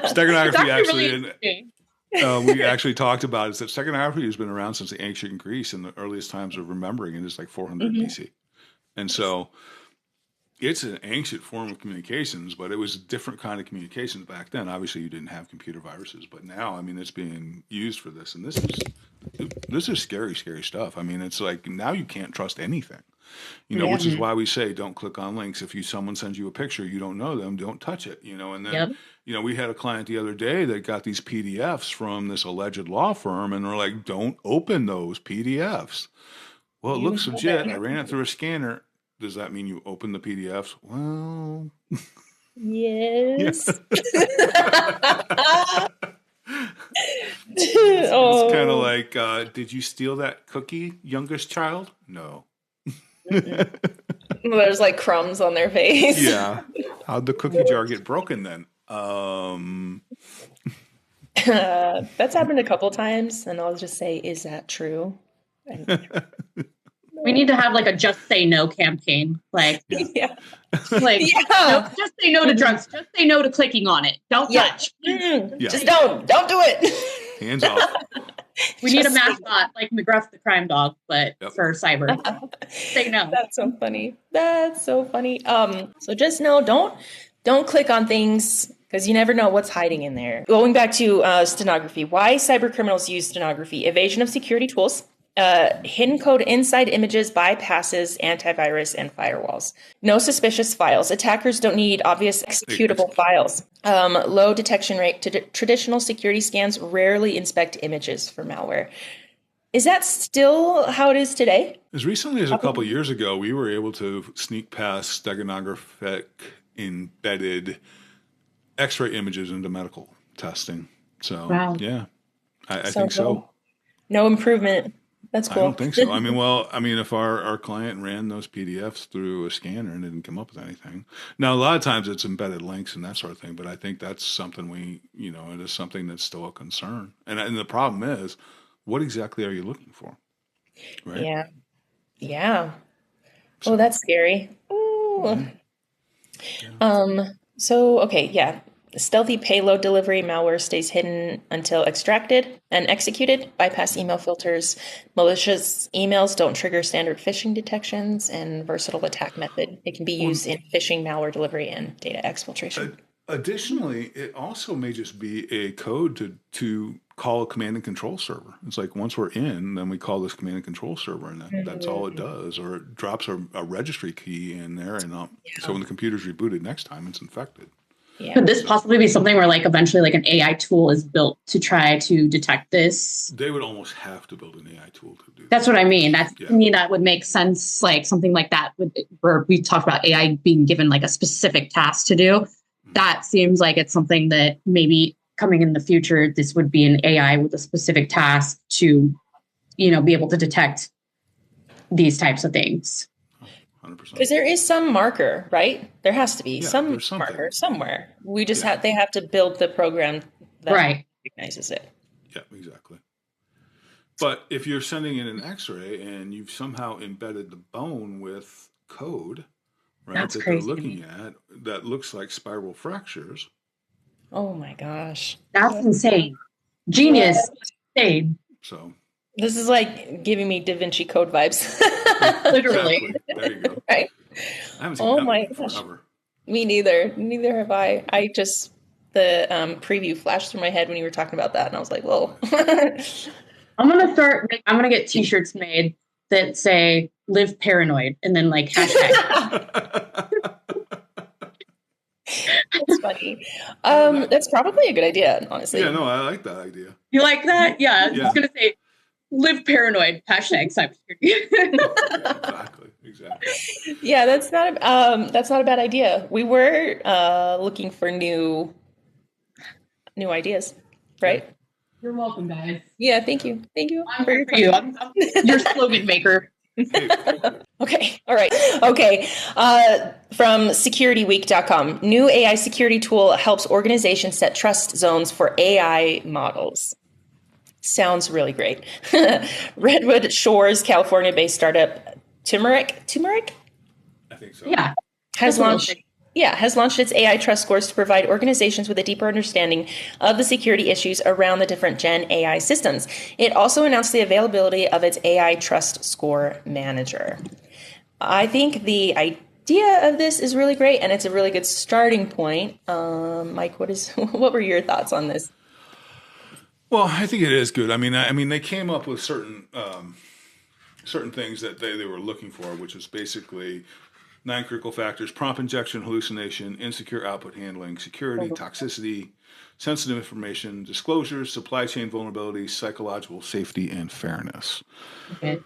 Steganography actually, really we actually talked about is that steganography has been around since the ancient Greece in the earliest times of remembering, and it's like 400 BC. And so it's an ancient form of communications, but it was a different kind of communications back then. Obviously, you didn't have computer viruses, but now, I mean, it's being used for this, and this is scary, scary stuff. I mean, it's like now you can't trust anything, which is why we say don't click on links. If someone sends you a picture, you don't know them, don't touch it, and then, we had a client the other day that got these PDFs from this alleged law firm, and we're like, don't open those PDFs. Well, it looks legit. I ran it through a scanner. Does that mean you open the PDFs? Well, yes. It's kind of like, did you steal that cookie, youngest child? No. There's like crumbs on their face. Yeah. How'd the cookie jar get broken then? That's happened a couple times, and I'll just say, is that true? We need to have like a just say no campaign. Like, no, just say no to drugs. Just say no to clicking on it. Don't touch. Just don't do it. Hands off. We need a mascot like McGruff the crime dog, but for cyber. Say no. That's so funny. So just know, don't click on things, because you never know what's hiding in there. Going back to stenography, why cyber criminals use stenography: evasion of security tools, hidden code inside images, bypasses, antivirus, and firewalls. No suspicious files. Attackers don't need obvious executable files. Low detection rate. Traditional security scans rarely inspect images for malware. Is that still how it is today? As recently as a couple of years ago, we were able to sneak past steganographic embedded X-ray images into medical testing. So, yeah, I think so. No improvement. That's cool. I don't think so. I mean, if our client ran those PDFs through a scanner and didn't come up with anything. Now, a lot of times it's embedded links and that sort of thing, but I think that's something it is something that's still a concern. And the problem is, what exactly are you looking for? Right? Yeah. So, that's scary. Ooh. Yeah. Stealthy payload delivery. Malware stays hidden until extracted and executed. Bypass email filters. Malicious emails don't trigger standard phishing detections, and versatile attack method. It can be used in phishing, malware delivery, and data exfiltration. Additionally, it also may just be a code to call a command and control server. It's like once we're in, then we call this command and control server, and that's all it does. Or it drops a registry key in there, and so when the computer's rebooted next time, it's infected. Yeah. Could this possibly be something where like eventually like an AI tool is built to try to detect this? They would almost have to build an AI tool to do that. That's what I mean. To me, that would make sense. Like something like that where we talk about AI being given like a specific task to do. That seems like it's something that maybe coming in the future, this would be an AI with a specific task to, be able to detect these types of things. 100%. Because there is some marker, right? There has to be some marker somewhere. We just they have to build the program that recognizes it. Yeah, exactly. But if you're sending in an X-ray and you've somehow embedded the bone with code, right, that's that crazy. They're looking at that looks like spiral fractures. Oh my gosh. That's insane. Genius. Insane. So this is like giving me Da Vinci Code vibes. Literally. Exactly. There you go. Right. I haven't seen that gosh. forever. Me neither. Neither have I. The preview flashed through my head when you were talking about that, and I was like, whoa. I'm going to get t-shirts made that say live paranoid and then like hashtag. That's funny. That's probably a good idea, honestly. Yeah, no, I like that idea. You like that? Yeah. I was going to say live paranoid hashtag cybersecurity. Exactly. Yeah, that's not a bad idea. We were looking for new ideas, right? You're welcome, guys. Yeah, thank you. I'm here for you. I'm your slogan maker. Okay. All right. Okay. From securityweek.com, new AI security tool helps organizations set trust zones for AI models. Sounds really great. Redwood Shores, California-based startup Turmeric I think so. Yeah. has launched its AI trust scores to provide organizations with a deeper understanding of the security issues around the different Gen AI systems. It also announced the availability of its AI Trust Score Manager. I think the idea of this is really great, and it's a really good starting point. Mike, what were your thoughts on this? Well, I think it is good. I mean, they came up with certain things that they were looking for, which is basically 9 critical factors: prompt injection, hallucination, insecure output handling, security, toxicity, sensitive information, disclosures, supply chain vulnerabilities, psychological safety, and fairness. Okay.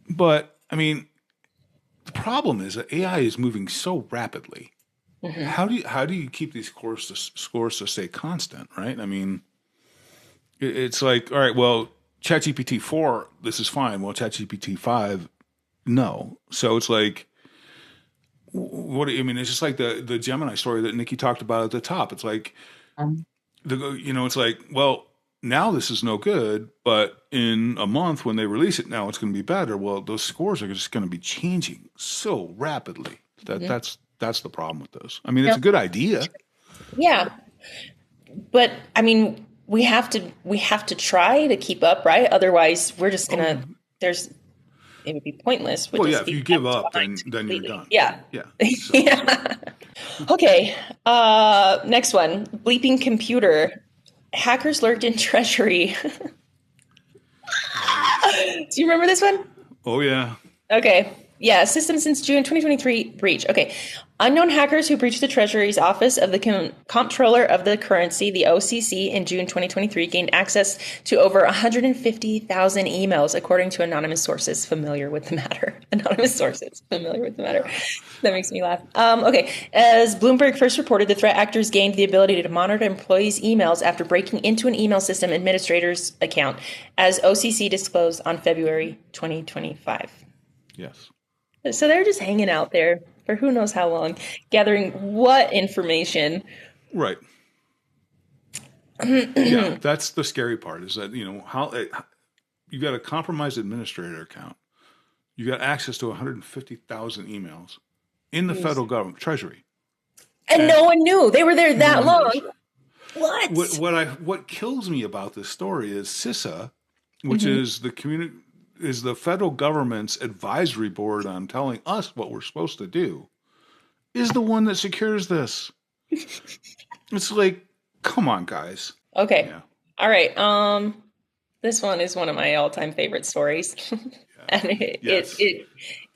But, I mean, the problem is that AI is moving so rapidly. Mm-hmm. How do you keep these scores to stay constant, right? I mean, it's like, all right, well, ChatGPT 4, this is fine. Well, ChatGPT 5, no. So it's like, it's just like the Gemini story that Nikki talked about at the top. It's like, it's like, well, now this is no good, but in a month when they release it, now it's going to be better. Well, those scores are just going to be changing so rapidly. That's the problem with those. I mean, it's a good idea. Yeah, but I mean, we have to try to keep up, right? Otherwise, we're just gonna. It would be pointless. Well, yeah, if you give up, then you're done. Yeah. Yeah. So. Yeah. Okay. Next one. Bleeping computer. Hackers lurked in Treasury. Do you remember this one? Oh, yeah. Okay. Yeah, system since June 2023 breach. Okay. Unknown hackers who breached the Treasury's Office of the Comptroller of the Currency, the OCC, in June 2023 gained access to over 150,000 emails, according to anonymous sources familiar with the matter. Anonymous sources familiar with the matter. That makes me laugh. Okay. As Bloomberg first reported, the threat actors gained the ability to monitor employees' emails after breaking into an email system administrator's account, as OCC disclosed on February 2025. Yes. So they're just hanging out there for who knows how long, gathering what information. Right. Yeah, that's the scary part, is that, how you got a compromised administrator account. You got access to 150,000 emails in the federal government, Treasury. And no one knew. They were there that long. What? What kills me about this story is CISA, which is the federal government's advisory board on telling us what we're supposed to do, is the one that secures this. It's like, come on, guys. Okay. Yeah. All right. This one is one of my all-time favorite stories. And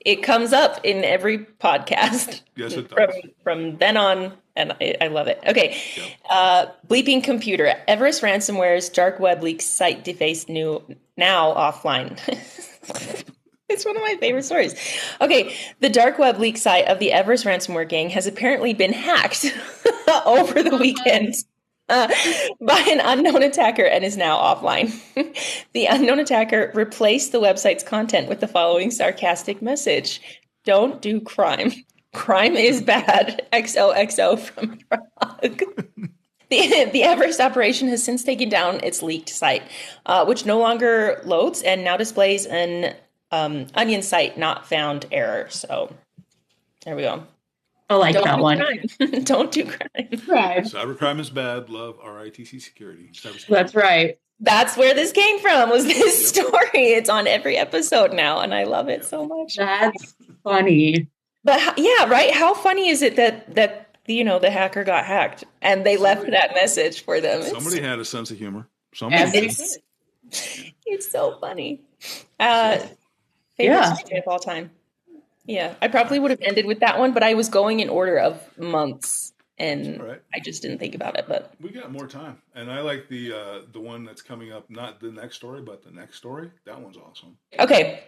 it comes up in every podcast. Yes, it does. From then on, and I love it. Okay. Yep. Bleeping computer. Everest ransomware's dark web leaks site defaced now offline. It's one of my favorite stories. Okay. The dark web leak site of the Everest ransomware gang has apparently been hacked over the weekend by an unknown attacker and is now offline. The unknown attacker replaced the website's content with the following sarcastic message: "Don't do crime. Crime is bad. XOXO from Prague." The Everest operation has since taken down its leaked site, which no longer loads and now displays an onion site not found error. So there we go. I like that one. Don't do crime. Right. Cybercrime is bad. Love RITC Security. That's right. That's where this came from, was this story. It's on every episode now, and I love it so much. That's funny. But yeah, right? How funny is it that the hacker got hacked and they left that message for them? Somebody had a sense of humor. It's so funny. Favorite story of all time. Yeah, I probably would have ended with that one, but I was going in order of months, and I just didn't think about it. But we got more time, and I like the one that's coming up. Not the next story, but the next story. That one's awesome. Okay.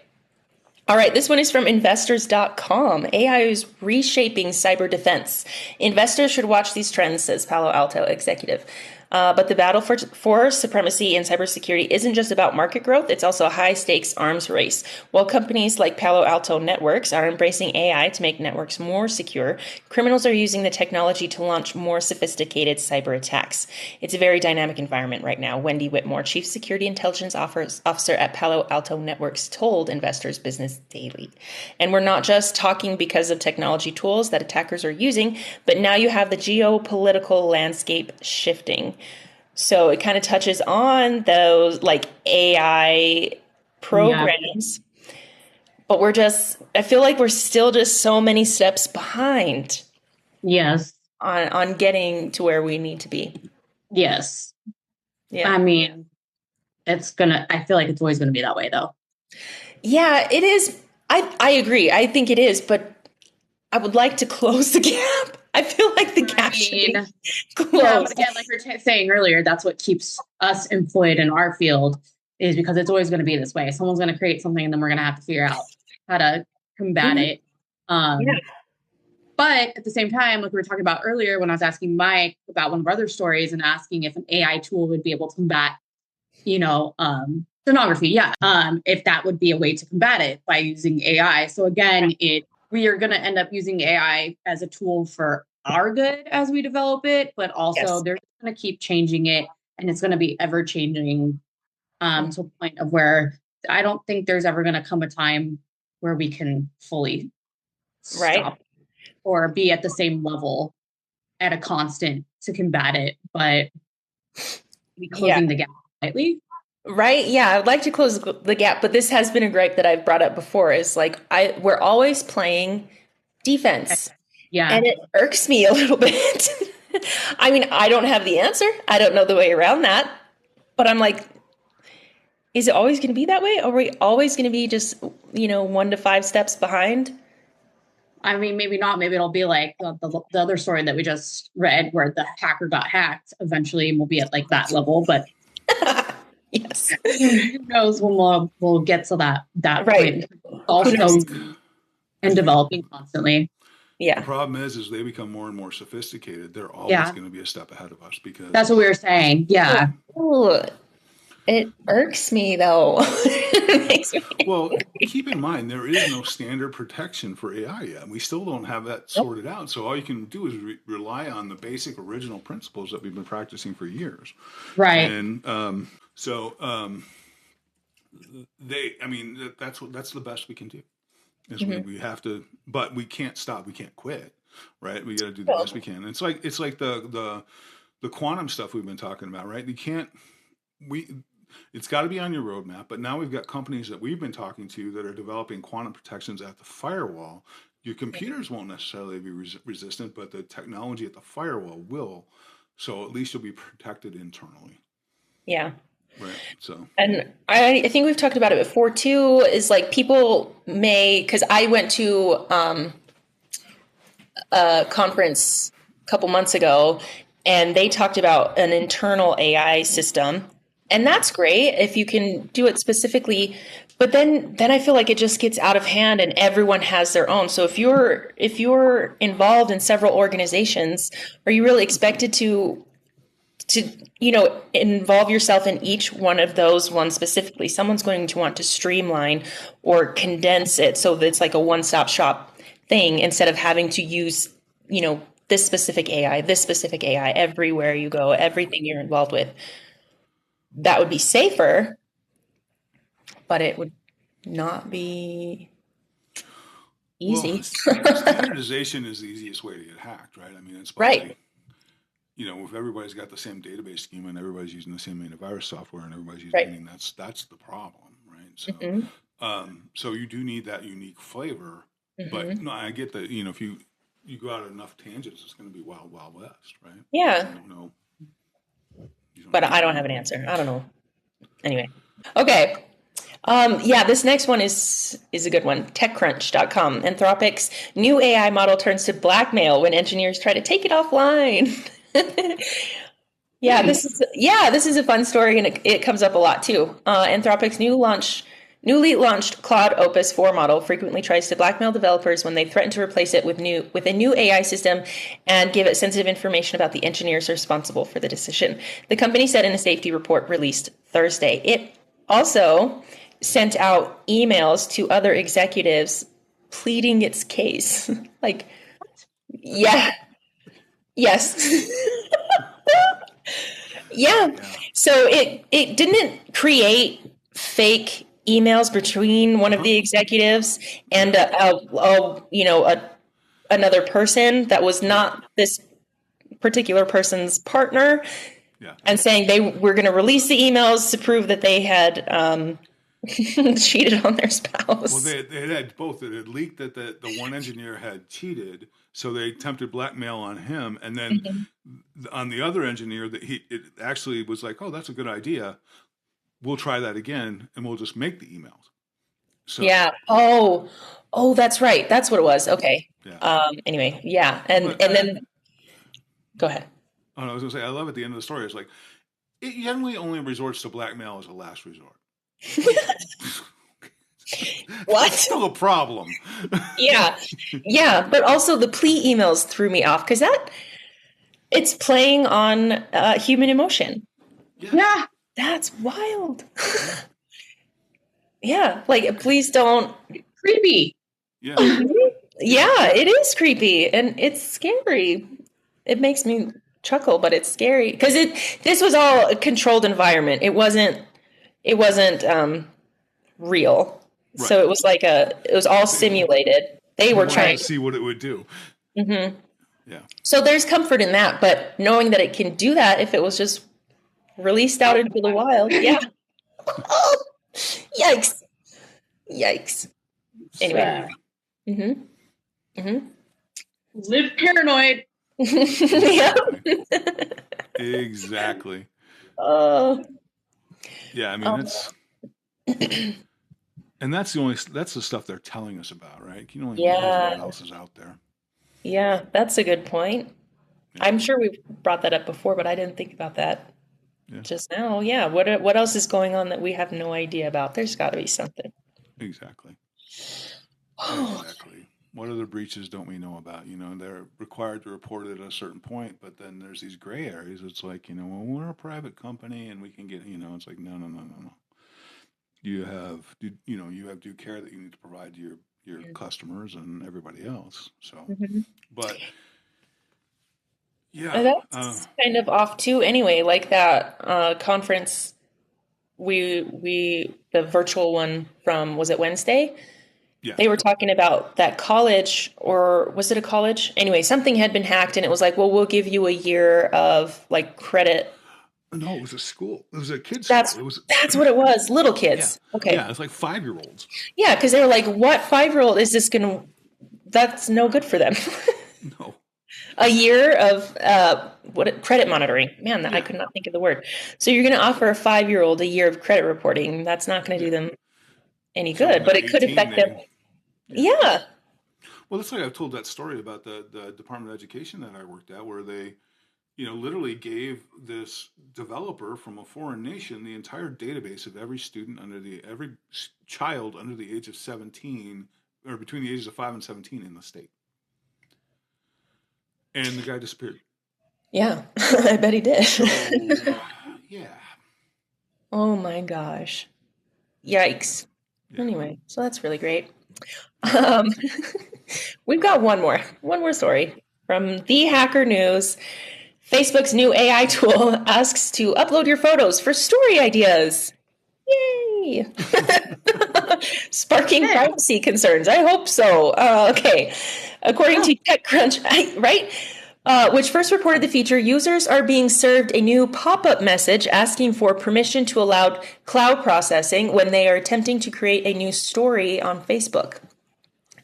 All right, this one is from investors.com. AI is reshaping cyber defense. Investors should watch these trends, says Palo Alto executive. But the battle for supremacy in cybersecurity isn't just about market growth. It's also a high stakes arms race. While companies like Palo Alto Networks are embracing AI to make networks more secure, criminals are using the technology to launch more sophisticated cyber attacks. It's a very dynamic environment right now. Wendy Whitmore, Chief Security Intelligence Officer at Palo Alto Networks, told Investors Business Daily. And we're not just talking because of technology tools that attackers are using, but now you have the geopolitical landscape shifting. So it kind of touches on those like AI programs, but I feel like we're still just so many steps behind. Yes. On getting to where we need to be. Yes. Yeah. I mean, I feel like it's always going to be that way though. Yeah, it is. I agree. I think it is, but I would like to close the gap. I feel like the gap should be closed. Yeah, but again, like we were saying earlier, that's what keeps us employed in our field, is because it's always going to be this way. Someone's going to create something and then we're going to have to figure out how to combat it. But at the same time, like we were talking about earlier, when I was asking Mike about one of our other stories and asking if an AI tool would be able to combat, steganography. If that would be a way to combat it by using AI. So again, we are going to end up using AI as a tool for our good as we develop it, but also they're going to keep changing it, and it's going to be ever changing to a point of where I don't think there's ever going to come a time where we can fully stop or be at the same level at a constant to combat it, but be closing the gap slightly. Right. Yeah. I'd like to close the gap, but this has been a gripe that I've brought up before is like, we're always playing defense. Yeah. And it irks me a little bit. I mean, I don't have the answer. I don't know the way around that, but I'm like, is it always going to be that way? Are we always going to be just, 1 to 5 steps behind? I mean, maybe not. Maybe it'll be like the other story that we just read where the hacker got hacked. Eventually we'll be at like that level, but yes. Who knows when we'll get to that point. Also, and developing constantly. Yeah. The problem is they become more and more sophisticated. They're always going to be a step ahead of us because that's what we were saying. Yeah. Ooh, it irks me though. Well, keep in mind there is no standard protection for AI yet. We still don't have that sorted out. So all you can do is rely on the basic original principles that we've been practicing for years. Right. And that's the best we can do. Is we have to, but we can't stop. We can't quit, right? We got to do the best we can. It's like the quantum stuff we've been talking about, right? It's got to be on your roadmap. But now we've got companies that we've been talking to that are developing quantum protections at the firewall. Your computers won't necessarily be resistant, but the technology at the firewall will. So at least you'll be protected internally. Yeah. Right. So, and I think we've talked about it before too, is like people because I went to a conference a couple months ago and they talked about an internal AI system, and that's great if you can do it specifically. But then I feel like it just gets out of hand and everyone has their own. So if you're involved in several organizations, are you really expected to involve yourself in each one of those ones specifically? Someone's going to want to streamline or condense it so that it's like a one-stop shop thing instead of having to use, this specific AI everywhere you go, everything you're involved with. That would be safer, but it would not be easy. Well, standardization is the easiest way to get hacked, right? I mean, it's right. If everybody's got the same database schema and everybody's using the same antivirus software and everybody's using that's the problem, right? So, so you do need that unique flavor. But no, I get that. If you go out enough tangents, it's going to be wild, wild west, right? Yeah. I don't know. But I don't have an answer. I don't know. Anyway. Okay. This next one is a good one. TechCrunch.com. Anthropic's new AI model turns to blackmail when engineers try to take it offline. This is a fun story, and it comes up a lot too. Anthropic's new launch Newly launched Claude Opus 4 model frequently tries to blackmail developers when they threaten to replace it with a new AI system and give it sensitive information about the engineers responsible for the decision. The company said in a safety report released Thursday. It also sent out emails to other executives pleading its case. Like, yeah. Yes. Yeah. So it didn't create fake emails between one of the executives and another person that was not this particular person's partner, and saying they were going to release the emails to prove that they had cheated on their spouse. Well, they had both. It had leaked that the one engineer had cheated, so they attempted blackmail on him, and then on the other engineer, it actually was like, oh, that's a good idea. We'll try that again, and we'll just make the emails. So, yeah. Oh, that's right. That's what it was. Okay. Yeah. Anyway, yeah, and then go ahead. Oh, no, I was going to say, I love at the end of the story. It's like it generally only resorts to blackmail as a last resort. What? That's still a problem. Yeah. But also the plea emails threw me off because it's playing on human emotion. Yeah. That's wild. Yeah. Like, please don't. Creepy. Yeah. Yeah, it is creepy and it's scary. It makes me chuckle, but it's scary because this was all a controlled environment. It wasn't real. Right. So it was like it was all simulated. They were trying to see what it would do. Mm-hmm. Yeah. So there's comfort in that, but knowing that it can do that if it was just released out into the wild. Yeah. Oh, yikes. Anyway. Live paranoid. Yeah. Exactly. Yeah, I mean it's and that's the stuff they're telling us about, right? You don't even know what else is out there. Yeah, that's a good point. Yeah. I'm sure we've brought that up before, but I didn't think about that just now. Yeah, what else is going on that we have no idea about? There's got to be something. Exactly. Exactly. What other breaches don't we know about? They're required to report it at a certain point, but then there's these gray areas. It's like, well, we're a private company and we can get, it's like, no. You have due care that you need to provide to your customers and everybody else. So, but yeah, that's kind of off too. Anyway, like that conference, the virtual one from, was it Wednesday? Yeah. They were talking about that college, or was it a college? Anyway, something had been hacked and it was like, well, we'll give you a year of like credit. No, it was a school. It was a kid's school. That's what it was. Little kids. Yeah. Okay. Yeah, it's like 5-year-olds. Yeah, because they were like, what 5-year-old is this going to, that's no good for them. No. A year of credit monitoring. Man, I could not think of the word. So you're going to offer a 5-year-old a year of credit reporting. That's not going to do them any good, but it could affect them. Yeah. Well, that's like I've told that story about the Department of Education that I worked at, where they, literally gave this developer from a foreign nation the entire database of every child under the age of 17, or between the ages of 5 and 17 in the state. And the guy disappeared. Yeah, I bet he did. So, yeah. Oh my gosh. Yikes. Yeah. Anyway, so that's really great. We've got one more story from The Hacker News. Facebook's new AI tool asks to upload your photos for story ideas. Yay! Sparking privacy concerns. I hope so. Okay. According to TechCrunch, right? Which first reported the feature, users are being served a new pop-up message asking for permission to allow cloud processing when they are attempting to create a new story on Facebook.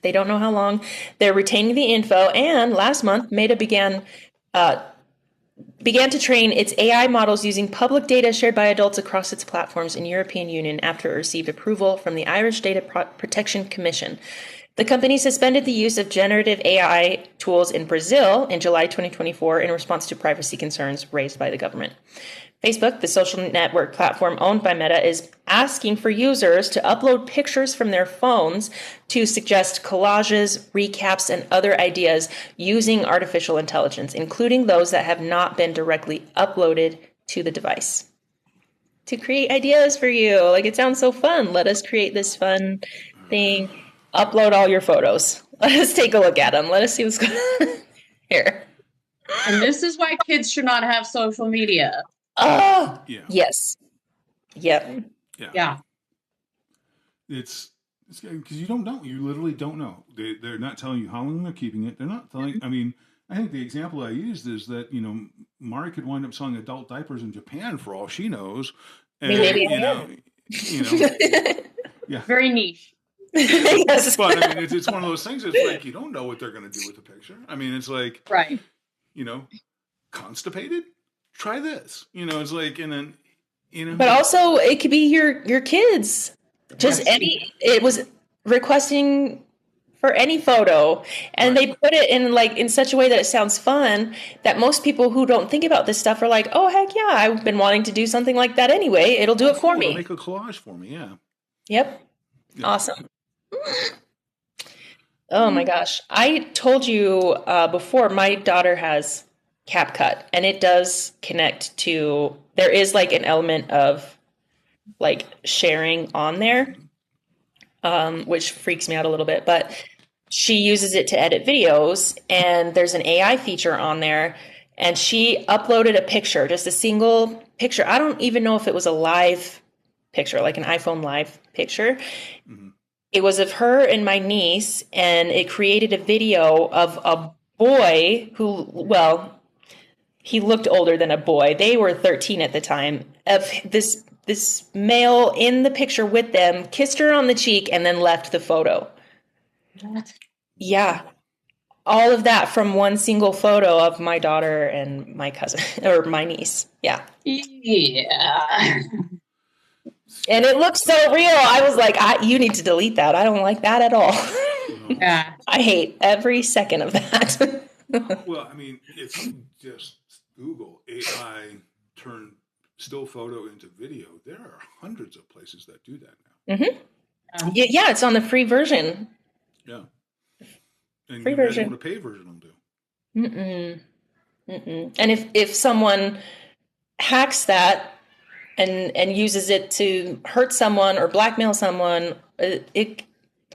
They don't know how long they're retaining the info, and last month, Meta began to train its AI models using public data shared by adults across its platforms in European Union after it received approval from the Irish Data Protection Commission. The company suspended the use of generative AI tools in Brazil in July 2024 in response to privacy concerns raised by the government. Facebook, the social network platform owned by Meta, is asking for users to upload pictures from their phones to suggest collages, recaps, and other ideas using artificial intelligence, including those that have not been directly uploaded to the device. To create ideas for you. Like, it sounds so fun. Let us create this fun thing. Upload all your photos. Let us take a look at them. Let us see what's going on here. And this is why kids should not have social media. Oh, Yeah. yes. Yep. Yeah. It's because you don't know. You literally don't know. They're not telling you how long they're keeping it. They're not telling. I mean, I think the example I used is that, you know, Mari could wind up selling adult diapers in Japan for all she knows. And, yeah. Very niche. Yes. But I mean, it's one of those things. It's like, you don't know what they're going to do with the picture. I mean, it's like, Right. you know, constipated? Try this. You know, it's like, and then, you know. But also, it could be your kids. Just any. It was requesting for any photo, and they put it in such a way that it sounds fun, that most people who don't think about this stuff are like, oh heck yeah, I've been wanting to do something like that anyway. It'll do it for me. It'll make a collage for me. Yeah. Yep. Yeah. Awesome. Oh my gosh. I told you before, my daughter has CapCut, and it does connect to, there is like an element of like sharing on there, which freaks me out a little bit, but she uses it to edit videos, and there's an AI feature on there, and she uploaded a picture, just a single picture. I don't even know if it was a live picture, like an iPhone live picture. Mm-hmm. It was of her and my niece, and it created a video of a boy who, well, he looked older than a boy. They were 13 at the time, of this male in the picture with them, kissed her on the cheek, and then left the photo. What? Yeah. All of that from one single photo of my daughter and my cousin, or my niece. Yeah. Yeah. And it looked so real. I was like, you need to delete that. I don't like that at all. Yeah. I hate every second of that. Well, I mean, if you just Google AI turn still photo into video, there are hundreds of places that do that now. Mm-hmm. Yeah, it's on the free version. Yeah. And free you version. What a paid version will do. Mm-mm. Mm-mm. And if someone hacks that and uses it to hurt someone or blackmail someone, it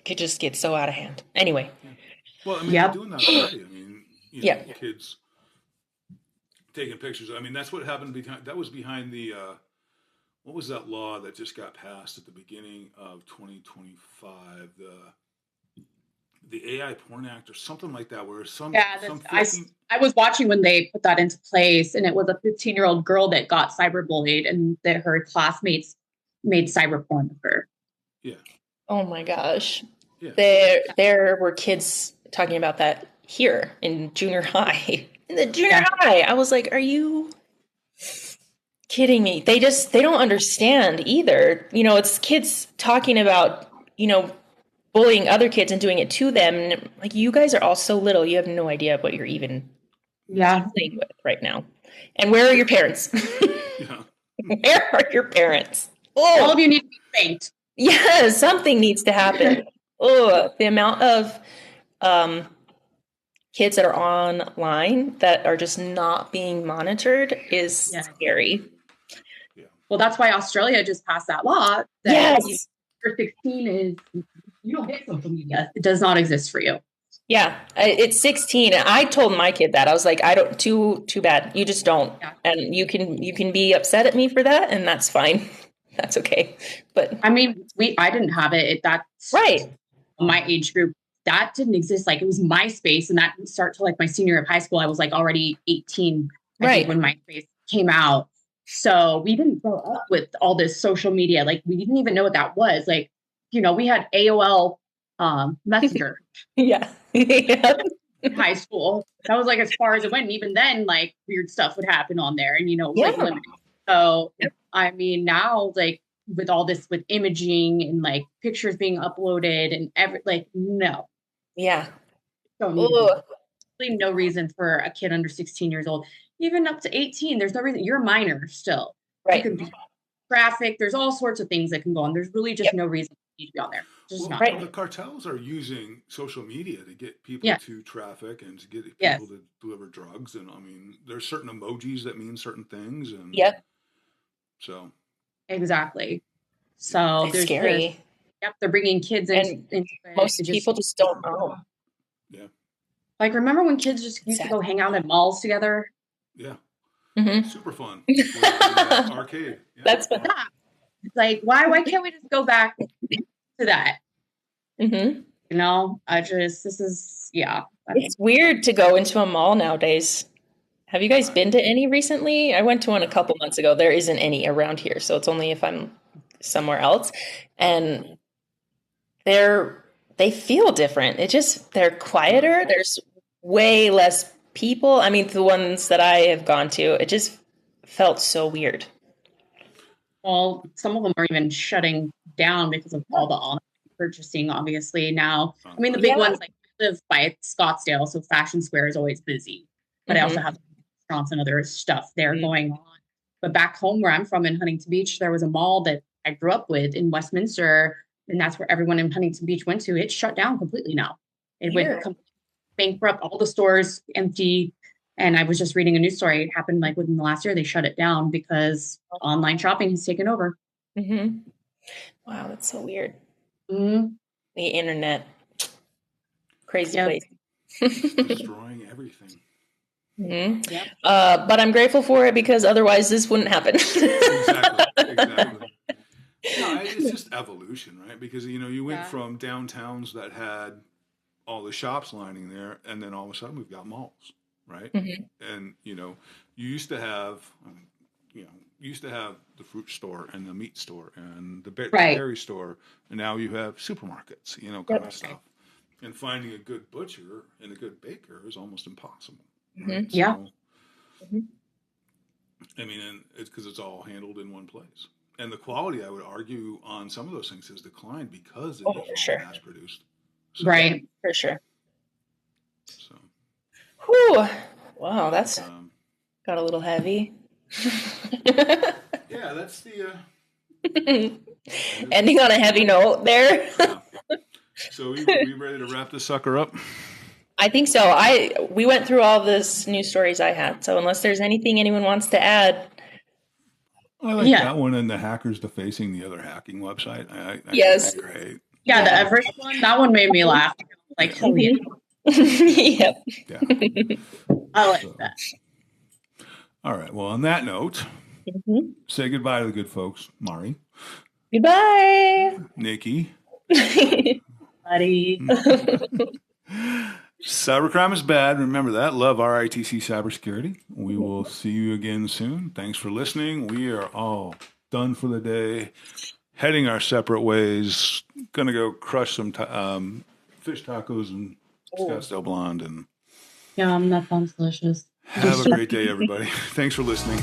could just get so out of hand. Anyway. Yeah. Well, I mean, they're doing that already. I mean, you know, kids taking pictures. I mean, that's what happened that was behind the, what was that law that just got passed at the beginning of 2025? The AI Porn Act or something like that, where I was watching when they put that into place, and it was a 15-year-old girl that got cyberbullied, and that her classmates made cyber porn of her. Yeah. Oh my gosh. Yeah. There were kids talking about that here in junior high. In the junior high, I was like, are you kidding me? They don't understand either. You know, it's kids talking about, you know, bullying other kids and doing it to them. And like, you guys are all so little, you have no idea what you're even playing with right now. And where are your parents? Yeah. Where are your parents? All of you need to be spanked. Yeah, something needs to happen. Oh, the amount of kids that are online that are just not being monitored is scary. Yeah. Well, that's why Australia just passed that law that you're 16 is you don't get social media. It does not exist for you. Yeah, it's 16. And I told my kid that. I was like, I don't, too bad. You just don't. Yeah. And you can be upset at me for that, and that's fine. That's okay. But I mean, I didn't have it. That's right. My age group, that didn't exist. Like, it was MySpace, and that didn't start to like my senior year of high school. I was like already 18 I think, when MySpace came out. So we didn't grow up with all this social media. Like, we didn't even know what that was. Like, you know, we had AOL Messenger. Yeah. In high school. That was like as far as it went. And even then, like, weird stuff would happen on there, and, you know, like limited. So, I mean, now, like, with all this, with imaging and like pictures being uploaded and no, Yeah. Don't need to be, really no reason for a kid under 16 years old, even up to 18. There's no reason. You're a minor still. Right. You could be traffic. There's all sorts of things that can go on. There's really just no reason you need to be on there. Just not. The cartels are using social media to get people to traffic and to get people to deliver drugs. And I mean, there's certain emojis that mean certain things. And so. Exactly. So it's scary. They're bringing kids into it. Most people just don't know. Yeah. Like, remember when kids just used to go hang out at malls together? Yeah. Mm-hmm. Super fun. Arcade. Yeah. That's fun. Like, why can't we just go back to that? Mm-hmm. You know, It's weird to go into a mall nowadays. Have you guys been to any recently? I went to one a couple months ago. There isn't any around here, so it's only if I'm somewhere else. And they feel different. They're quieter. There's way less people. I mean, the ones that I have gone to, it just felt so weird. Well, some of them are even shutting down because of all the online purchasing, obviously, now. I mean, the big ones, like, I live by Scottsdale, so Fashion Square is always busy. But I also have restaurants and other stuff there going on. But back home where I'm from in Huntington Beach, there was a mall that I grew up with in Westminster, and that's where everyone in Huntington Beach went to. It shut down completely now. It went bankrupt, all the stores empty. And I was just reading a news story. It happened like within the last year. They shut it down because online shopping has taken over. Mm-hmm. Wow, that's so weird. Mm-hmm. The internet. Crazy place. Destroying everything. Mm-hmm. Yep. But I'm grateful for it because otherwise this wouldn't happen. Exactly. No, it's just evolution, right? Because, you went from downtowns that had all the shops lining there, and then all of a sudden we've got malls, right? Mm-hmm. And, you used to have, the fruit store and the meat store and the berry store, and now you have supermarkets, kind of stuff. And finding a good butcher and a good baker is almost impossible. Right? Mm-hmm. I mean, and it's because it's all handled in one place. And the quality, I would argue, on some of those things has declined because it is mass produced. So, right. For sure. So. Whew. Wow, that's got a little heavy. Yeah, that's the... ending on a heavy note there. So we ready to wrap this sucker up? I think so. We went through all this news stories I had. So unless there's anything anyone wants to add. I like that one and the hackers defacing the other hacking website. Yes. That's great. Yeah, the Everest one, that one made me laugh. Like, hell yeah. Yep. Yeah. I like that. All right. Well, on that note, say goodbye to the good folks. Mari. Goodbye. Nikki. Buddy. Cybercrime is bad. Remember that. Love RITC Cybersecurity. We will see you again soon. Thanks for listening. We are all done for the day. Heading our separate ways. Going to go crush some fish tacos and Scottsdale Blonde. And Yum, that sounds delicious. Have a great day, everybody. Thanks for listening.